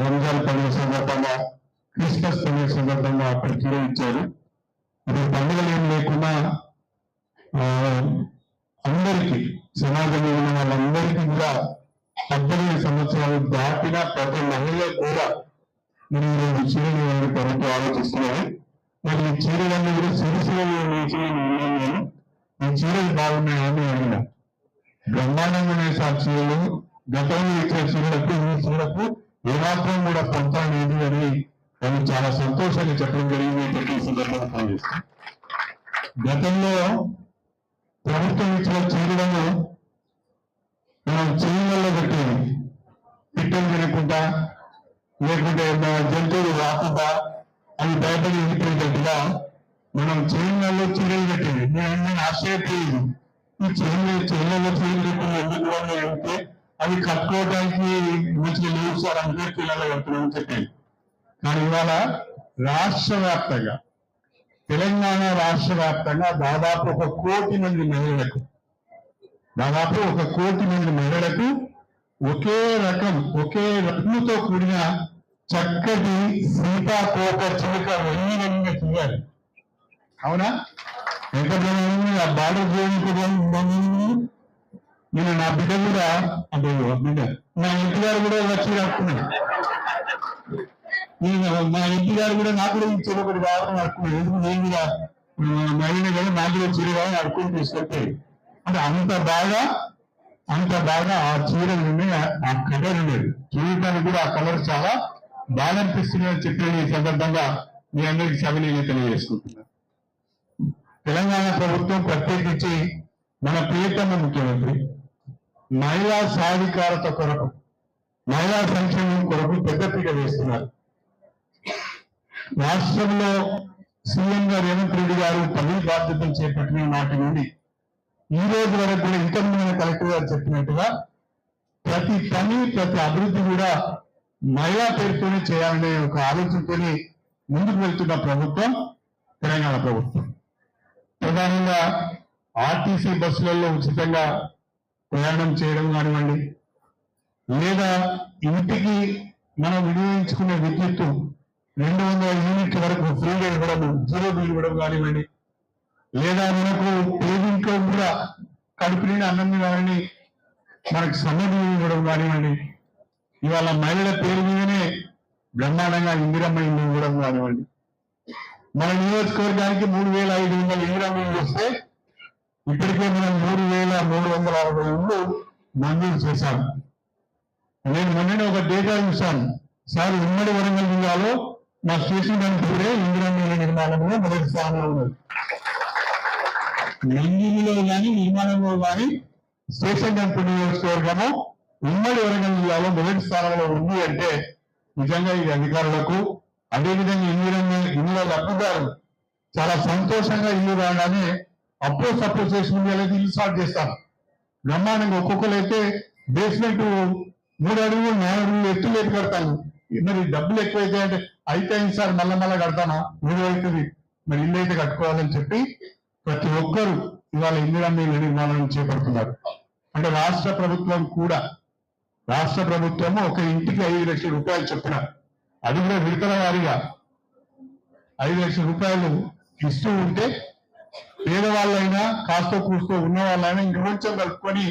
రంజాన్ పండుగ సందర్భంగా, క్రిస్మస్ పండుగ సందర్భంగా అక్కడ చీరలు ఇచ్చారు. ఇప్పుడు పండుగలు ఏం లేకుండా అందరికీ, సమాజంలో ఉన్న వాళ్ళందరికీ కూడా 18 సంవత్సరాలు దాటిన ప్రతి మహిళ కూడా మీరు చీరలు ఇవ్వాలని ప్రభుత్వం ఆలోచిస్తున్నారు. మరి ఈ చీరలన్నీ కూడా సిరిసిలలో నుంచి నేను ఈ చీరలు బాగున్నాయని అడిగిన, బ్రహ్మాండంగా చీరలు, గతంలో ఇచ్చిన చీరలకు ఈ చీరకు ఏమాత్రం కూడా పొంత లేదు అని వాళ్ళు చాలా సంతోషంగా చెప్పడం జరిగింది. ఈ సందర్భంగా పనిచేస్తాం. గతంలో ప్రభుత్వం ఇచ్చిన చీరలను మనం చీరలలో పెట్టేది, పిట్టలు తినకుండా, లేకుంటే జంతువులు రాకుండా అవి భయపడి వెళ్ళిపోయేటట్టుగా మనం చీరలలో చీరలు పెట్టేది. నేను ఆశ్చర్యపోయేది, ఈ చీరలలో చీరలు పెట్టిన ఎందుకు వాళ్ళు అంటే అవి కట్టుకోవడానికి మంచిగా లేవు సార్, అందుకే పిల్లలు కడుతున్నామని చెప్పేది. కానీ ఇవాళ రాష్ట్ర వ్యాప్తంగా, తెలంగాణ రాష్ట్ర వ్యాప్తంగా దాదాపు 1 కోటి మంది మహిళలకు, ఒకే రకం, ఒకే రంగుతో కూడిన చక్కటి సీతాకోక చిలుక వెయ్యి చేయాలి. అవునా? ఎంత ఆ బార్డర్ నేను నా బిడ్డ కూడా, అంటే బిడ్డ నా ఇంటి గారు కూడా వచ్చి కట్టుకున్నాడు. మా ఇంటి గారు కూడా నాకు కూడా ఈ చీర ఒకటి కావాలని అడుకున్నాడు. ఎందుకు నేను కూడా మహిళ కదా, నాకు కూడా చీర కావాలని అడుకుని తీసుకెళ్తే, అంటే అంత బాగా ఆ చీరలు ఉన్నాయి, ఆ కలర్ ఉండేది. చూడటానికి కూడా ఆ కలర్ చాలా బాగా అనిపిస్తుందని చెప్పి ఈ సందర్భంగా మీ అందరికీ సభనీయంగా తెలియజేసుకుంటున్నాను. తెలంగాణ ప్రభుత్వం ప్రత్యేకించి మన ప్రియతమ ముఖ్యమంత్రి మహిళా సాధికారత కొరకు, మహిళా సంక్షేమం కొరకు పెద్దపీట వేస్తున్నారు. రాష్ట్రంలో సీఎంగా రేవంత్ రెడ్డి గారు పదవి బాధ్యతలు చేపట్టిన నాటి నుండి ఈ రోజు వరకు కూడా ఇంతకుముందు కలెక్టర్ గారు చెప్పినట్టుగా ప్రతి పని, ప్రతి అభివృద్ధి కూడా మహిళా పేరుతోనే చేయాలనే ఒక ఆలోచనతోనే ముందుకు వెళ్తున్న ప్రభుత్వం తెలంగాణ ప్రభుత్వం. ప్రధానంగా ఆర్టీసీ బస్సులలో ఉచితంగా ప్రయాణం చేయడం కానివ్వండి, లేదా ఇంటికి మనం వినియోగించుకునే విద్యుత్తు 200 యూనిట్ల వరకు ఫ్రీగా ఇవ్వడం, 0 బిల్ ఇవ్వడం కానివ్వండి, లేదా మనకు పేదింట్లో కూడా కడుపు నిండి అన్నం తినాలని మనకు సన్నది ఇవ్వడం కానివ్వండి, ఇవాళ మహిళల పేరు మీదనే బ్రహ్మాండంగా ఇందిరమ్మ ఇల్లు ఇవ్వడం కానివ్వండి. మన నియోజకవర్గానికి 3,500 ఇందిరమ్మ ఇల్లు వస్తే ఇప్పటికే మనం 3,360 ఇళ్ళు మంజూరు చేశాం. నేను మొన్ననే ఒక డేటా చూశాను సార్, ఉమ్మడి వరంగల్ జిల్లాలో మా స్టేషన్ కనుకూరే ఇందిరమ్మ ఇళ్ల నిర్మాణంలో మొదటి స్థానంలో ఉన్నది. మంజూరులో కానీ నిర్మాణంలో కానీ స్టేషన్ కనుక నియోజకవర్గము ఉమ్మడి వరంగల్ జిల్లాలో మొదటి స్థానంలో ఉంది అంటే నిజంగా ఈ అధికారులకు, అదేవిధంగా ఇందులో లబ్ధిదారులు చాలా సంతోషంగా ఇల్లు రాగానే సపోజ్ చేసి ఇల్లు స్టార్ట్ చేస్తారు. బ్రహ్మాండంగా ఒక్కొక్కరు అయితే బేస్మెంట్ 3 అడుగులు 4 అడుగులు ఎత్తులు కడతాను. మరి డబ్బులు ఎక్కువైతే అంటే అయితే సార్ మళ్ళా కడతానా, 3 అవుతుంది, మరి ఇల్లు అయితే కట్టుకోవాలని చెప్పి ప్రతి ఒక్కరు ఇవాళ ఇందిరమ్మ ఇల్లు నిర్మాణం చేపడుతున్నారు. అంటే రాష్ట్ర ప్రభుత్వము ఒక ఇంటికి 5 లక్షల రూపాయలు చొప్పున, అది కూడా విడతల వారీగా 5 లక్షల రూపాయలు ఇస్తూ ఉంటే పేదవాళ్ళైనా కాస్త కూస్తో ఉన్న వాళ్ళైనా ఇంకొంచెం కలుపుకొని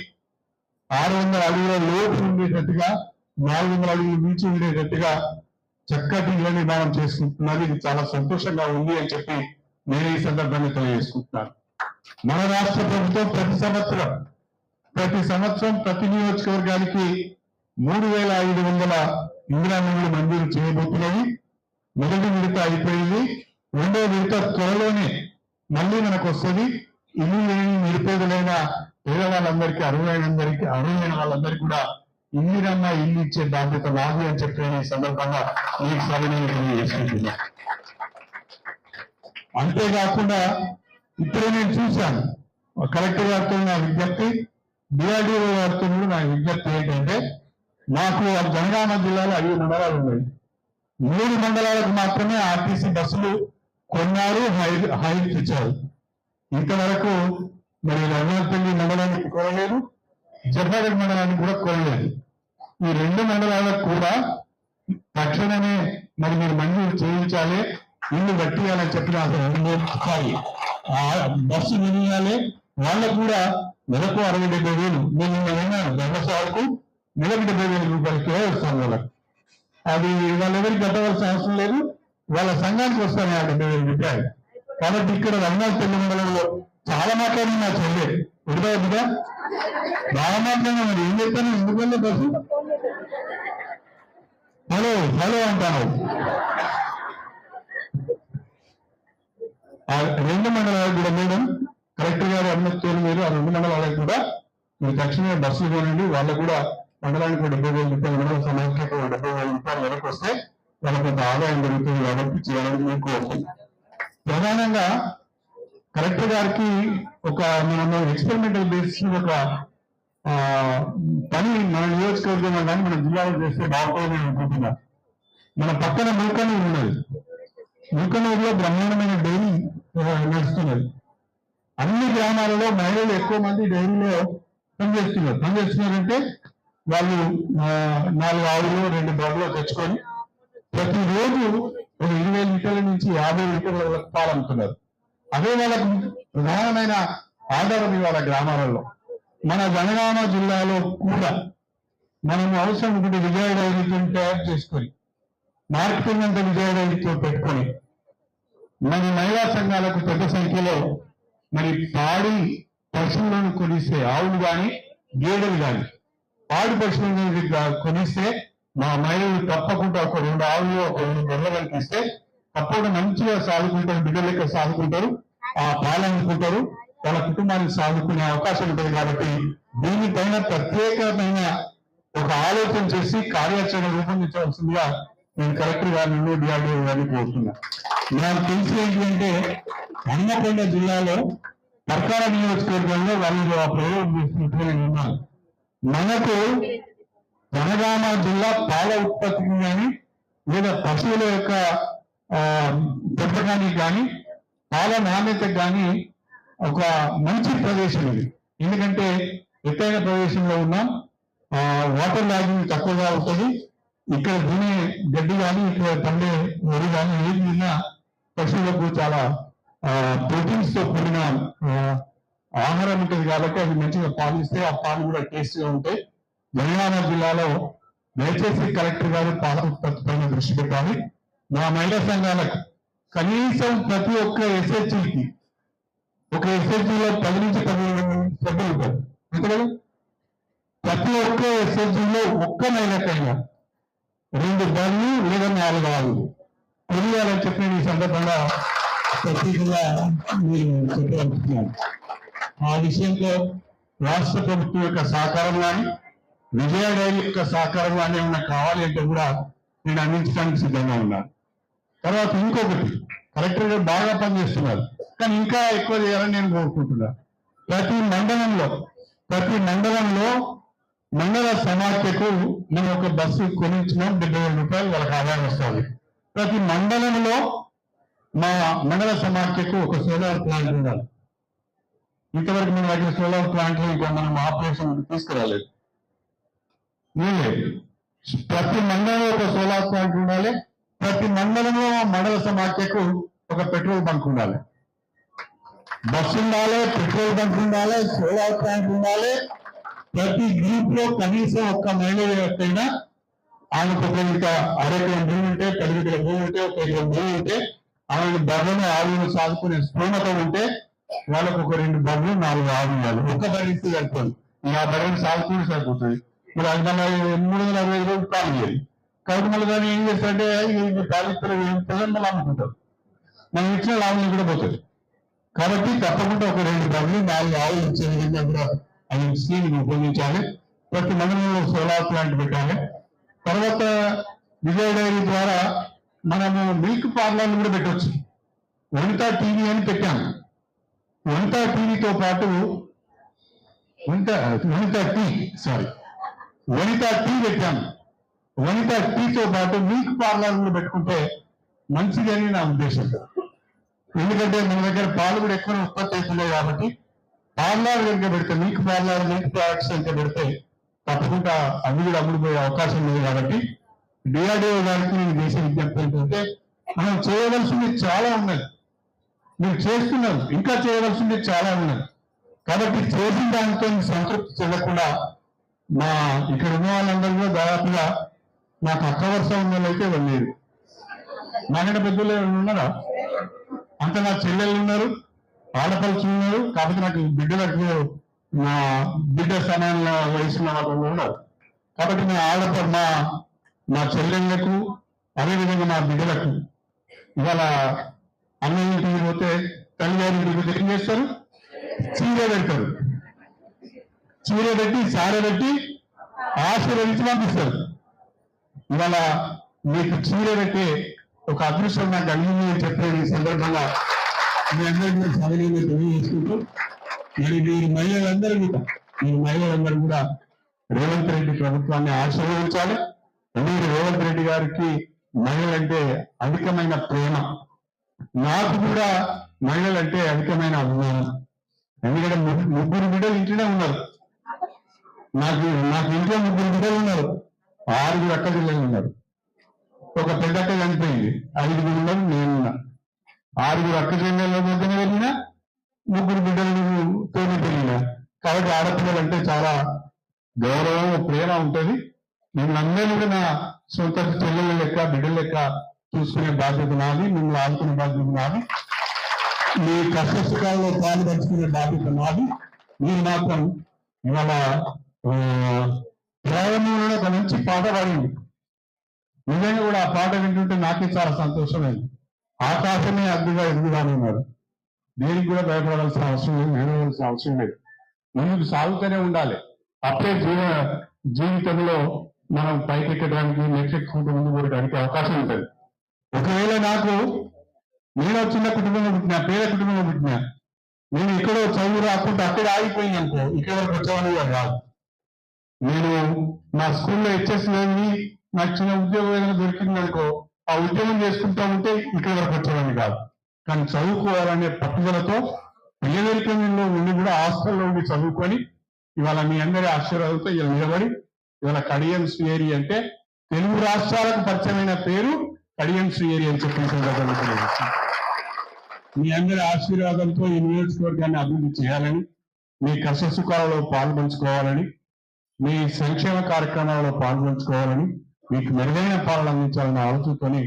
600 అడుగుల లోపు ఉండేటట్టుగా, 400 అడుగులు మించి ఉండేటట్టుగా చక్కటి ఇళ్ల నిర్మాణం చేసుకుంటున్నది. ఇది చాలా సంతోషంగా ఉంది అని చెప్పి నేను ఈ సందర్భంగా తెలియజేసుకుంటున్నాను. మన రాష్ట్ర ప్రభుత్వం ప్రతి సంవత్సరం ప్రతి నియోజకవర్గానికి 3,500 ఇందిరమ్మ ఇళ్లు మంజూరు చేయబోతున్నది. మొదటి విడత అయిపోయింది, 2వ విడత త్వరలోనే మళ్ళీ మనకు వస్తుంది. ఇల్లు లేని నిరుపేదలైన పేదవాళ్ళందరికీ అర్హులైన వాళ్ళందరికీ కూడా ఇందిరమ్మ ఇల్లు ఇచ్చే బాధ్యత నాది అని చెప్పి ఈ సందర్భంగా మీకు సవినయంగా చేసుకుంటున్నా. అంతేకాకుండా ఇప్పుడే నేను చూశాను కలెక్టర్ గారితో నా విజ్ఞప్తి, డిఆర్డీఓ గారితో కూడా నా విజ్ఞప్తి ఏంటంటే, మాకు జనగామ జిల్లాలో 5 మండలాలు ఉన్నాయి. 3 మండలాలకు మాత్రమే ఆర్టీసీ బస్సులు కొన్నారు, హైర్ ఇచ్చారు. ఇంతవరకు మరి రంగనాథపల్లి మండలానికి కొనలేదు, జఫాగఢ్ మండలానికి కూడా కొనలేదు. ఈ 2 మండలాలకు కూడా తక్షణమే మరి మీరు మంజూరు చేయించాలి, ఇల్లు కట్టియాలని చెప్పిన బస్సు వినియాలి. వాళ్ళకు కూడా నెలకు 60-70 వేలు, నేను వ్యవసాయకు నెలకు 70,000 రూపాయలకే వస్తాను వాళ్ళకి. అది వాళ్ళెవరికి కట్టవలసిన అవసరం లేదు, వాళ్ళ సంఘానికి వస్తాను 70,000 రూపాయలు. కాబట్టి ఇక్కడ రంగనాథపల్లి మండలంలో చాలా మాట్లాడింది నా చెల్లె బిడ్డ, బాగా మాట్లాడినా మరి ఏం చెప్తాను, ఎందుకంటే బస్సు హలో అంటాను. ఆ 2 మండలాలకు కూడా మేడం కలెక్టర్ గారు అనుమతితో మీరు ఆ 2 మండలాలకు కూడా మీరు తక్షణమే బస్సులు కొనండి. వాళ్ళకు కూడా మండలానికి 70,000 రూపాయలు, మండల సమాజానికి 70,000 రూపాయలు నెలకు వస్తే వాళ్ళకి కొంత ఆదాయం జరుగుతుంది కాబట్టి చేయాలని మీకు వస్తుంది. ప్రధానంగా కలెక్టర్ గారికి మనము ఎక్స్పెరిమెంటల్ బేసిస్ ఒక పని మన నియోజకవర్గంలో కానీ మన జిల్లాలో చేస్తే బాగుంటుందని అనుకుంటున్నా. మన పక్కన ముల్కనూరు ఉన్నది, ముల్కనూరులో బ్రహ్మాండమైన డైరీ నడుస్తున్నది. అన్ని గ్రామాలలో మహిళలు ఎక్కువ మంది డైరీలో పనిచేస్తున్నారంటే వాళ్ళు 4 ఆవులు 2 బర్రెలు తెచ్చుకొని ప్రతిరోజు ఒక 20 లీటర్ల నుంచి 50 లీటర్ల పాలు అమ్ముతున్నారు. అదే వాళ్ళకు ప్రధానమైన ఆధారం ఇవాళ గ్రామాలలో. మన జనగామ జిల్లాలో కూడా మనం అవసరం ఒకటి విజయ డైరీతో తయారు చేసుకొని మార్కెటింగ్ అంతా విజయ డైరీతో పెట్టుకొని మన మహిళా సంఘాలకు పెద్ద సంఖ్యలో మరి పాడి పశువులను కొనిస్తే, ఆవులు కానీ గేదెలు కానీ పాడి పశువులను కొనిస్తే మా మహిళలు తప్పకుండా ఒక 2 ఆవులు ఒక 2 గొర్రెలు కనిపిస్తే తప్పకుండా మంచిగా సాగుకుంటారు, బిడ్డల లెక్క సాగుకుంటారు, ఆ పాలు అందుకుంటారు, వాళ్ళ కుటుంబానికి సాగుకునే అవకాశం ఉంటుంది. కాబట్టి దీనిపైన ప్రత్యేకమైన ఒక ఆలోచన చేసి కార్యాచరణ రూపొందించవలసిందిగా నేను కలెక్టర్ గారిని డిఆర్డీఓ గారిని కోరుతున్నా. నాకు తెలిసి ఏంటంటే హన్మకొండ జిల్లాలో పర్కార నియోజకవర్గంలో వాళ్ళు ఆ ప్రయోగం చేసినట్టుగా నేను ఉన్నాను. మనకు జనగామ జిల్లా పాల ఉత్పత్తికి కానీ లేదా పశువుల యొక్క పెంపకానికి కానీ పాల నాణ్యతకు కానీ ఒక మంచి ప్రదేశం ఇది. ఎందుకంటే ఎత్తైన ప్రదేశంలో ఉన్నాం, వాటర్ లాగింగ్ తక్కువగా ఉంటుంది, ఇక్కడ తినే గడ్డి కానీ ఇక్కడ పండే వరి కానీ ఏది తిన్నా పశువులకు చాలా ప్రోటీన్స్ తో కూడిన ఆహారం ఉంటుంది కాబట్టి అది మంచిగా పాలు ఇస్తే ఆ పాలు కూడా టేస్ట్ గా ఉంటాయి. జనగామ జిల్లాలో దయచేసి కలెక్టర్ గారు పాల ఉత్పత్తి పైన దృష్టి పెట్టాలి. మా మహిళా సంఘాలకు కనీసం ప్రతి ఒక్క ఎస్హెచ్కి ఒక ఎస్హెచ్లో 10 నుంచి 15 సభ్యులు ఉంటారు అంతే కదా. ప్రతి ఒక్క ఎస్హెచ్లో ఒక్క మహిళకైనా 2 బళ్ళు లేదా 4 ఆవులు తెలియాలని చెప్పి ఈ సందర్భంగా ప్రత్యేకంగా మీరు చెప్పాలనుకుంటున్నాను. ఆ విషయంలో రాష్ట్ర ప్రభుత్వం యొక్క సహకారం కానీ విజయ డైరీ యొక్క సహకారం కానీ ఏమైనా కావాలి అంటే కూడా నేను అందించడానికి సిద్ధంగా ఉన్నాను. తర్వాత ఇంకొకటి, కలెక్టర్ గారు బాగా పనిచేస్తున్నారు కానీ ఇంకా ఎక్కువ చేయాలని నేను కోరుకుంటున్నాను. ప్రతి మండలంలో మండల సమాఖ్యకు మనం ఒక బస్సు కొనిచ్చినాం, 70,000 రూపాయలు వాళ్ళకి ఆదాయం వస్తుంది. ప్రతి మండలంలో మా మండల సమాఖ్యకు ఒక సోలార్ ప్లాంట్ ఉండాలి. ఇంతవరకు మన దగ్గర సోలార్ ప్లాంట్ ఇంకా మనం ఆపరేషన్ తీసుకురాలేదు. ప్రతి మండలంలో ఒక సోలార్ ప్లాంట్ ఉండాలి. ప్రతి మండలంలో మండల సమాఖ్యకు ఒక పెట్రోల్ బంక్ ఉండాలి. బస్సు ఉండాలి, పెట్రోల్ బంక్ ఉండాలి, సోలార్ ప్లాంట్ ఉండాలి. ప్రతి గ్రూప్ లో కనీసం ఒక్క మహిళ అయినా ఆమెకు ఒక ఇంకా 1/2 ఎకరం భూమి ఉంటే, 10 ఎకరాల భూమి ఉంటే, 1 ఎకరం భూమి ఉంటే, ఆమెను బర్రెను ఆవులను సాగుకునే స్థూమత ఉంటే వాళ్ళకు ఒక 2 బర్రెలు 4 ఆవులు ఇవ్వాలి. ఒక్క బర్రె ఇస్తే సరిపోదు. ఆ బర్రెను సాగుకుని సరిపోతుంది. మరి అది మళ్ళీ 365 రోజులు కాలు చేయాలి. కాబట్టి మళ్ళీ దాన్ని ఏం చేస్తారంటే పాలిస్తారు మళ్ళీ అమ్ముకుంటారు. మనం ఇచ్చిన లాభం కూడా పోతుంది. కాబట్టి తప్పకుండా ఒక 2 బర్రెలు 4 ఆవులు ఇచ్చే విధంగా కూడా అది స్కీమ్ రూపొందించాలి. ప్రతి మండలంలో సోలార్ ప్లాంట్ పెట్టాలి. తర్వాత విజయ డైరీ ద్వారా మనము మిల్క్ పార్లర్లు కూడా పెట్టవచ్చు. వనితా టీవీ అని పెట్టాము. వనితా టీవీతో పాటు వనితా టీ పెట్టాము. వనితా టీతో పాటు మిల్క్ పార్లర్లు పెట్టుకుంటే మంచిదని నా ఉద్దేశం. ఎందుకంటే మన దగ్గర పాలు కూడా ఎక్కువ ఉత్పత్తి అవుతున్నాయి కాబట్టి పార్లర్ కనుక పెడితే, మిల్క్ పార్లర్, మిల్క్ ప్రొడక్ట్స్ కనుక పెడితే తప్పకుండా అవి కూడా అమ్ముడుపోయే అవకాశం ఉంది. కాబట్టి డిఆర్డిఓ గారికి నేను చేసే విజ్ఞప్తి ఏంటంటే, మనం చేయవలసింది చాలా ఉన్నది, మీరు చేస్తున్నారు, ఇంకా చేయవలసింది చాలా ఉన్నది. కాబట్టి చేసిన దానితో సంతృప్తి చెందకుండా మా ఇక్కడ ఉన్న వాళ్ళందరూ కూడా దాదాపుగా నాకు అక్క వరుస ఉన్న వాళ్ళైతే లేదు. నాకంటే పెద్దలు ఉన్నారా? అంత నా చెల్లెళ్ళు ఉన్నారు, ఆడపడుచులు ఉన్నారు. కాబట్టి నాకు బిడ్డలకు నా బిడ్డ సమాన వయసున్న వాళ్ళు ఉన్నారు. కాబట్టి మా చెల్లెళ్లకు అదేవిధంగా మా బిడ్డలకు ఇవాళ అన్నం ఇంటికి పోతే తల్లిగారి ఇంటికి పోతే ఏం చేస్తారు? చీర పెడతారు. చీర పెట్టి సార పెట్టి ఆశీర్వదించి పంపిస్తారు. ఇవాళ మీకు చీర పెట్టే ఒక అదృష్టం నాకు కలిగింది అని చెప్పే ఈ సందర్భంగా మీ అందరికీ సవినీయంగా తెలియజేసుకుంటూ, మరి మీరు మహిళలందరూ కూడా రేవంత్ రెడ్డి ప్రభుత్వాన్ని ఆశీర్వదించాలి. మీరు రేవంత్ రెడ్డి గారికి మహిళలంటే అధికమైన ప్రేమ, నాకు కూడా మహిళలంటే అధికమైన అభిమానం. ఎందుకంటే 3 బిడ్డలు ఇంట్లోనే ఉన్నారు. నాకు ఇంట్లో 3 బిడ్డలు ఉన్నారు, 6 అక్క పిల్లలు ఉన్నారు. ఒక పెద్ద అక్క చనిపోయింది, 5 ఉన్నారు, నేనున్నా. 6 అక్క చెల్లెళ్ళ మధ్యన వెళ్ళినా, 3 బిడ్డలు తోనే పెళ్ళినా. కాబట్టి ఆడపిల్లలు అంటే చాలా గౌరవం, ప్రేమ ఉంటుంది. మిమ్మల్ని అందరినీ కూడా నా సొంత చెల్లెల లెక్క, బిడ్డల లెక్క చూసుకునే బాధ్యత నాది, మిమ్మల్ని ఆడుకునే బాధ్యత నాది, మీ కష్ట సుఖాల్లో పాలు పంచుకునే బాధ్యత నాది. మీరు మాత్రం ఇవాళ ప్రారంభంలో ఒక మంచి పాట పాడింది. నిజంగా కూడా ఆ పాట వింటుంటే నాకే చాలా సంతోషమైంది. ఆకాశమే అగ్గిగా ఎదుగుదామన్నారు. దేనికి కూడా భయపడాల్సిన అవసరం లేదు, నిలవలసిన అవసరం లేదు. ముందుకు సాగుతూనే ఉండాలి. అప్పుడే జీవితంలో మనం పైకెక్కడానికి, నెక్కెట్టుకుంటూ ముందు పోవడానికి అవకాశం ఉంటుంది. ఒకవేళ నేను చిన్న కుటుంబంలో పుట్టినా, పేద కుటుంబంలో పుట్టినా, నేను ఎక్కడో చదువు రాకుండా అక్కడ ఆగిపోయింది అనుకో, ఇక్కడ వరకు వచ్చేవాళ్ళు రాదు. నేను నా స్కూల్లో హెచ్ఎస్సి నాకు చిన్న ఉద్యోగం ఏదైనా దొరికింది అనుకో, ఆ ఉద్యోగం చేసుకుంటా ఉంటే ఇక్కడ వరకు వచ్చేవాడిని కాదు. కానీ చదువుకోవాలనే పట్టుదలతో పేదరికంలో ఉండి కూడా హాస్టల్లో ఉండి చదువుకొని ఇవాళ మీ అందరి ఆశీర్వాదంతో ఇలా నిలబడి ఇవాళ కడియం స్వేరి అంటే తెలుగు రాష్ట్రాలకు పరిచయమైన పేరు కడియం శ్రీహరి అని చెప్పి మీ అందరి ఆశీర్వాదంతో ఈ నియోజకవర్గాన్ని అభివృద్ధి చేయాలని, మీ కష్ట సుఖాలలో పాల్పంచుకోవాలని, మీ సంక్షేమ కార్యక్రమాలలో పాల్పంచుకోవాలని, మీకు మెరుగైన పాలన అందించాలన్న ఆలోచనతోనే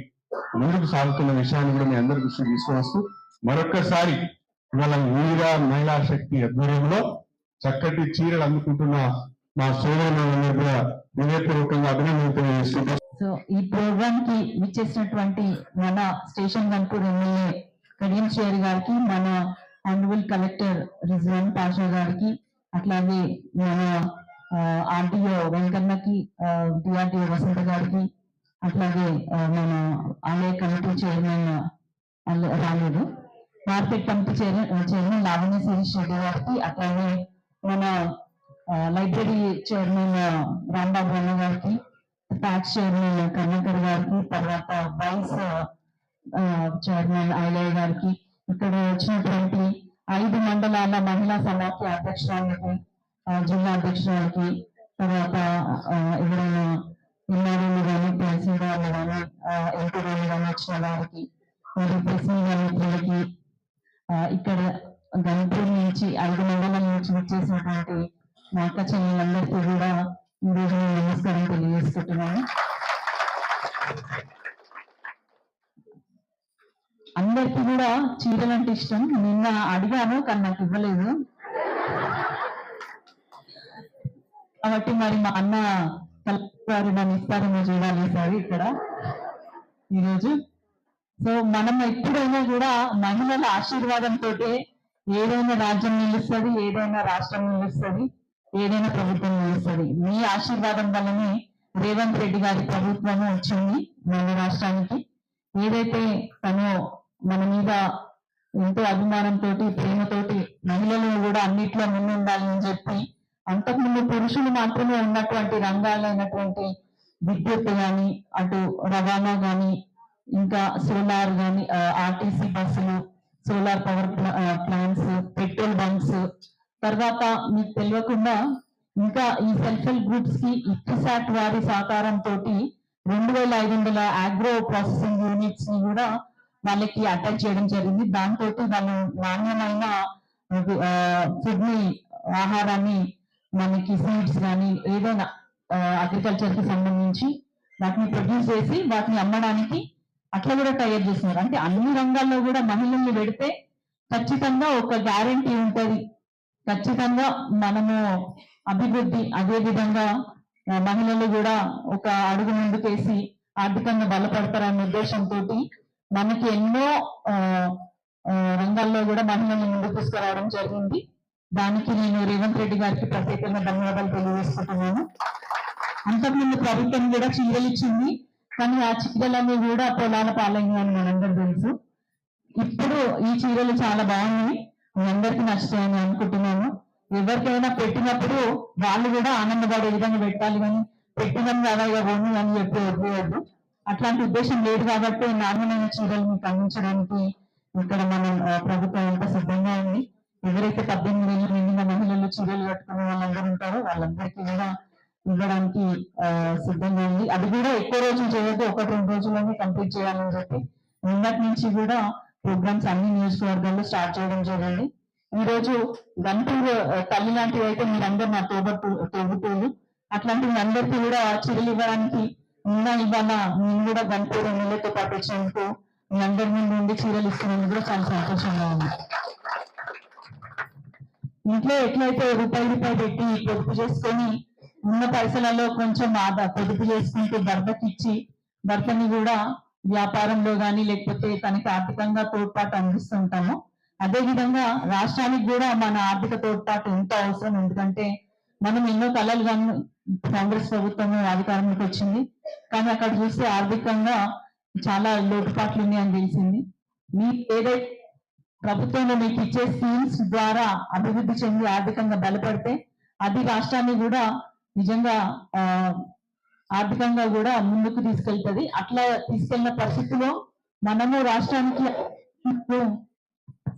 ముందుకు సాగుతున్న విషయాన్ని కూడా మీ అందరి దృష్టికి తీసుకువస్తూ మరొక్కసారి ఇవాళ వీర మహిళా శక్తి ఆధ్వర్యంలో చక్కటి చీరలు అందుకుంటున్న మా సోదరులందరూ కూడా హృదయపూర్వకంగా అభినందనలు తెలియజేసుకుంటాం. సో ఈ ప్రోగ్రామ్ కి విచ్చేసినటువంటి మన స్టేషన్ గన్పూర్ ఎమ్మెల్యే కడియం శ్రీహరి గారికి, మన ఆనరబుల్ కలెక్టర్ రిజ్వాన్ పాషా గారికి, అట్లాగే మన ఆర్టీఓ వెంకన్నకి, డిఆర్టీఓ వసంత గారికి, అట్లాగే మన ఆలయ కమిటీ చైర్మన్ రాలేదు, market committee chairman Lavanya Sirish Reddy గారికి, అట్లాగే మన లైబ్రరీ చైర్మన్ రాంబాబు అన్న గారికి, ట్యాక్స్ చైర్మన్ కర్ణకర్ గారికి, తర్వాత వైస్ చైర్మన్ ఐలయ్య గారికి, ఇక్కడ వచ్చినటువంటి 5 మండలాల మహిళా సమాఖ్య అధ్యక్షురాలకి, జిల్లా అధ్యక్షురాలకి, తర్వాత ఎవరైనా ఎమ్మెల్యేలు కానీ తహసీల్దార్లు కానీ ఎంపీలు కానీ వచ్చిన వారికి, మరియు ప్రెస్ మీడియా మిత్రులకి, ఇక్కడ గన్పూర్ నుంచి 5 మండలాల నుంచి వచ్చేసినటువంటి మా అక్క చెల్లెలందరికీ కూడా ఈ రోజు నేను నమస్కారం తెలియజేసుకుంటున్నాను. అందరికీ కూడా చీరలు అంటే ఇష్టం. నిన్న అడిగాను కానీ నాకు ఇవ్వలేదు. కాబట్టి మరి మా అన్న కలెక్టర్ నన్ను ఇస్తారేమో చూడాలి ఈసారి ఇక్కడ ఈరోజు. సో మనం ఎప్పుడైనా కూడా మహిళల ఆశీర్వాదంతో ఏదైనా రాజ్యం నిలుస్తుంది, ఏదైనా రాష్ట్రం నిలుస్తుంది, ఏదైనా ప్రభుత్వం నిలుస్తుంది. మీ ఆశీర్వాదం వల్లనే రేవంత్ రెడ్డి గారి ప్రభుత్వము వచ్చింది మన రాష్ట్రానికి. ఏదైతే తను మన మీద ఎంతో అభిమానంతో, ప్రేమతోటి మహిళలు కూడా అన్నిట్లో ముందుండాలి అని చెప్పి, అంతకుముందు పురుషులు మాత్రమే ఉన్నటువంటి రంగాలైనటువంటి విద్యుత్ కానీ, అటు రవాణా కానీ, ఇంకా సోలార్ కానీ, ఆర్టీసీ బస్సులు, solar power plants, petrol bunks, తర్వాత మీకు తెలియకుండా ఇంకా ఈ సెల్ఫ్ హెల్ప్ గ్రూప్స్ కి ఇక్కిసాట్ వారి సహకారంతో 2500 ఆగ్రో ప్రాసెసింగ్ యూనిట్స్ ని కూడా వాళ్ళకి అటాచ్ చేయడం జరిగింది. దాంతో వాళ్ళు నాణ్యమైన ఫుడ్ ని, ఆహారాన్ని, మనకి సీడ్స్ కానీ ఏదైనా అగ్రికల్చర్ కి సంబంధించి వాటిని ప్రొడ్యూస్ చేసి వాటిని అమ్మడానికి అట్లా కూడా తయారు చేస్తున్నారు. అంటే అన్ని రంగాల్లో కూడా మహిళల్ని పెడితే ఖచ్చితంగా ఒక గ్యారంటీ ఉంటది, ఖచ్చితంగా మనము అభివృద్ధి, అదే విధంగా మహిళలు కూడా ఒక అడుగు ముందుకేసి ఆర్థికంగా బలపడతారనే ఉద్దేశంతో మనకి ఎన్నో రంగాల్లో కూడా మహిళల్ని ముందుకు తీసుకురావడం జరిగింది. దానికి నేను రేవంత్ రెడ్డి గారికి ప్రత్యేకంగా ధన్యవాదాలు తెలియజేసుకుంటున్నాను. అంతకుముందు ప్రభుత్వం కూడా చీరలు ఇచ్చింది, కానీ ఆ చీరలన్నీ కూడా పొలాల పాలైంది అని మనందరూ తెలుసు. ఇప్పుడు ఈ చీరలు చాలా బాగున్నాయి, మీ అందరికీ నచ్చుతాయని అనుకుంటున్నాను. ఎవరికైనా పెట్టినప్పుడు వాళ్ళు కూడా ఆనందపడే విధంగా పెట్టాలి, కానీ పెట్టినం కదా ఇక పోను అని చెప్పి వదిలేయద్దు. అట్లాంటి ఉద్దేశం లేదు కాబట్టి నాణ్యమైన చీరలు మీకు అందించడానికి ఇక్కడ మనం ప్రభుత్వం అంతా సిద్ధంగా ఉంది. ఎవరైతే 18 ఏళ్ళు నిండిన మహిళలు చీరలు కట్టుకునే వాళ్ళందరూ ఉంటారో వాళ్ళందరికీ కూడా ఇవ్వడానికి సిద్ధంగా ఉంది. అది కూడా ఎక్కువ రోజులు చేయొద్దు, 1-2 రోజుల్లోనే కంప్లీట్ చేయాలని చెప్పి నిన్నటి నుంచి కూడా ప్రోగ్రామ్స్ అన్ని నియోజకవర్గాల్లో స్టార్ట్ చేయడం జరిగింది. ఈ రోజు గన్పూర్ తల్లి లాంటివి అయితే మీరందరూ నా తోబుట్టువులు, అట్లాంటి మీ అందరికీ కూడా చీరలు ఇవ్వడానికి నిన్న ఇవాళ నేను కూడా గన్పూర్ ఎమ్మెల్యేతో పాటు వచ్చినందుకు మీ అందరి ముందు ఉండి చీరలు ఇస్తున్నందుకు కూడా చాలా సంతోషంగా ఉంది. ఇంట్లో ఎట్లయితే రూపాయి పెట్టి పొదుపు చేసుకొని ఉన్న పైసలలో కొంచెం పొదుపు చేసుకుంటూ భర్తకి ఇచ్చి భర్తని కూడా వ్యాపారంలో కానీ లేకపోతే తనకి ఆర్థికంగా తోడ్పాటు అందిస్తుంటాము, అదే విధంగా రాష్ట్రానికి కూడా మన ఆర్థిక తోడ్పాటు ఎంతో అవసరం. ఎందుకంటే మనం ఎన్నో కళలు కానీ కాంగ్రెస్ ప్రభుత్వం అధికారంలోకి వచ్చింది, కానీ అక్కడ చూస్తే ఆర్థికంగా చాలా లోటుపాట్లు ఉన్నాయని తెలిసింది. మీకు ఏదైతే ప్రభుత్వంలో మీకు ఇచ్చే స్కీమ్స్ ద్వారా అభివృద్ధి చెంది ఆర్థికంగా బలపడితే అది రాష్ట్రాన్ని కూడా నిజంగా ఆర్థికంగా కూడా ముందుకు తీసుకెళ్తుంది. అట్లా తీసుకెళ్లిన పరిస్థితిలో మనము రాష్ట్రానికి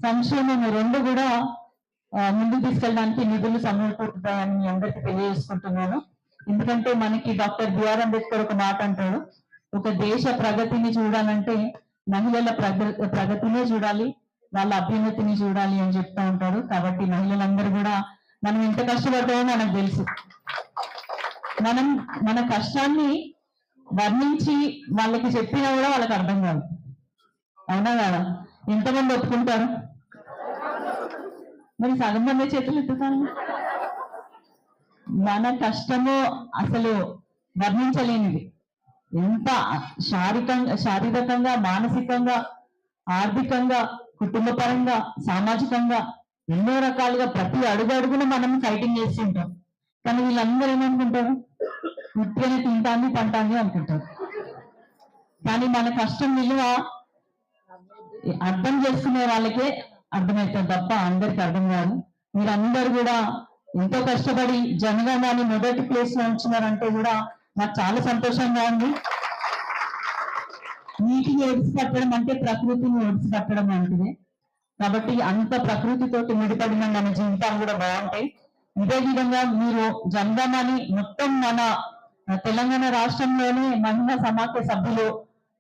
సంక్షేమం 2 కూడా ముందుకు తీసుకెళ్ళడానికి నిధులు సమకూరుతాయని మీ అందరికీ తెలియజేసుకుంటున్నాను. ఎందుకంటే మనకి డాక్టర్ బిఆర్ అంబేద్కర్ ఒక మాట అంటాడు, ఒక దేశ ప్రగతిని చూడాలంటే మహిళల ప్రగతినే చూడాలి, వాళ్ళ అభ్యున్నతిని చూడాలి అని చెప్తా ఉంటాడు. కాబట్టి మహిళలందరూ కూడా మనం ఎంత కష్టపడ్డామో మనకు తెలుసు. మనం మన కష్టాన్ని వర్ణించి వాళ్ళకి చెప్పినా కూడా వాళ్ళకి అర్థం కాదు. అవునా కాదా? ఎంతమంది ఒప్పుకుంటారు? మరి సగం మంది చేతులు ఎత్తుతాను. మన కష్టము అసలు వర్ణించలేనిది. ఎంత శారీరకంగా, మానసికంగా, ఆర్థికంగా, కుటుంబపరంగా, సామాజికంగా ఎన్నో రకాలుగా ప్రతి అడుగున మనం ఫైటింగ్ చేస్తుంటాం. కానీ వీళ్ళందరూ ఏమనుకుంటారు? ఉట్టిగానే తింటాంది పంటాంది అనుకుంటారు. కానీ మన కష్టం విలువ అర్థం చేసుకునే వాళ్ళకే అర్థమవుతుంది తప్ప అందరికి అర్థం కాదు. మీరందరూ కూడా ఎంతో కష్టపడి జనగణాన్ని మొదటి ప్లేస్ లో ఉంచున్నారంటే కూడా నాకు చాలా సంతోషంగా ఉంది. నీటిని ఒడిసి పట్టడం అంటే ప్రకృతిని ఒడిసి పట్టడం లాంటిదే. కాబట్టి అంత ప్రకృతితోటి ముడిపడిన మన జీవితాలు కూడా బాగుంటాయి. ఇదే విధంగా మీరు జనగణాన్ని మొత్తం మన తెలంగాణ రాష్ట్రంలోనే మహిళా సమాఖ్య సభ్యులు,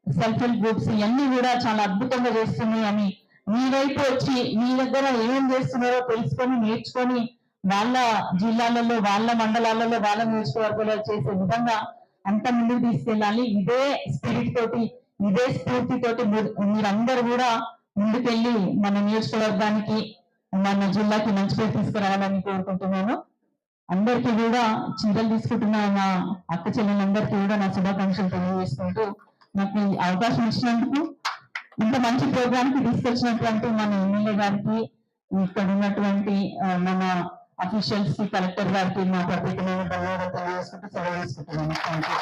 సెల్ఫ్ హెల్ప్ గ్రూప్స్ ఇవన్నీ కూడా చాలా అద్భుతంగా చేస్తున్నాయి అని మీ వైపు వచ్చి మీ దగ్గర ఏమేం చేస్తున్నారో తెలుసుకొని నేర్చుకొని వాళ్ళ జిల్లాలలో, వాళ్ళ మండలాలలో, వాళ్ళ నియోజకవర్గాల్లో చేసే విధంగా అంత ముందుకు తీసుకెళ్ళాలి. ఇదే స్పిరిట్ తోటి, ఇదే స్ఫూర్తితోటి మీరందరూ కూడా ముందుకెళ్ళి మన నియోజకవర్గానికి, మన జిల్లాకి మంచి పేరు తీసుకురావాలని కోరుకుంటున్నాను. అందరికీ కూడా చీరలు తీసుకుంటున్న నా అక్క చెల్లెలందరికీ కూడా నా శుభాకాంక్షలు తెలియజేసుకుంటూ నాకు ఈ అవకాశం ఇచ్చినందుకు, ఇంత మంచి ప్రోగ్రామ్ కి తీసుకొచ్చినటువంటి మన ఎమ్మెల్యే గారికి, ఇక్కడ ఉన్నటువంటి మన అఫీషియల్స్ కి, కలెక్టర్ గారికి మా ప్రత్యేకమైన ధన్యవాదాలు తెలియజేసుకుంటూ సెలవు తీసుకుంటున్నాను. Thank you.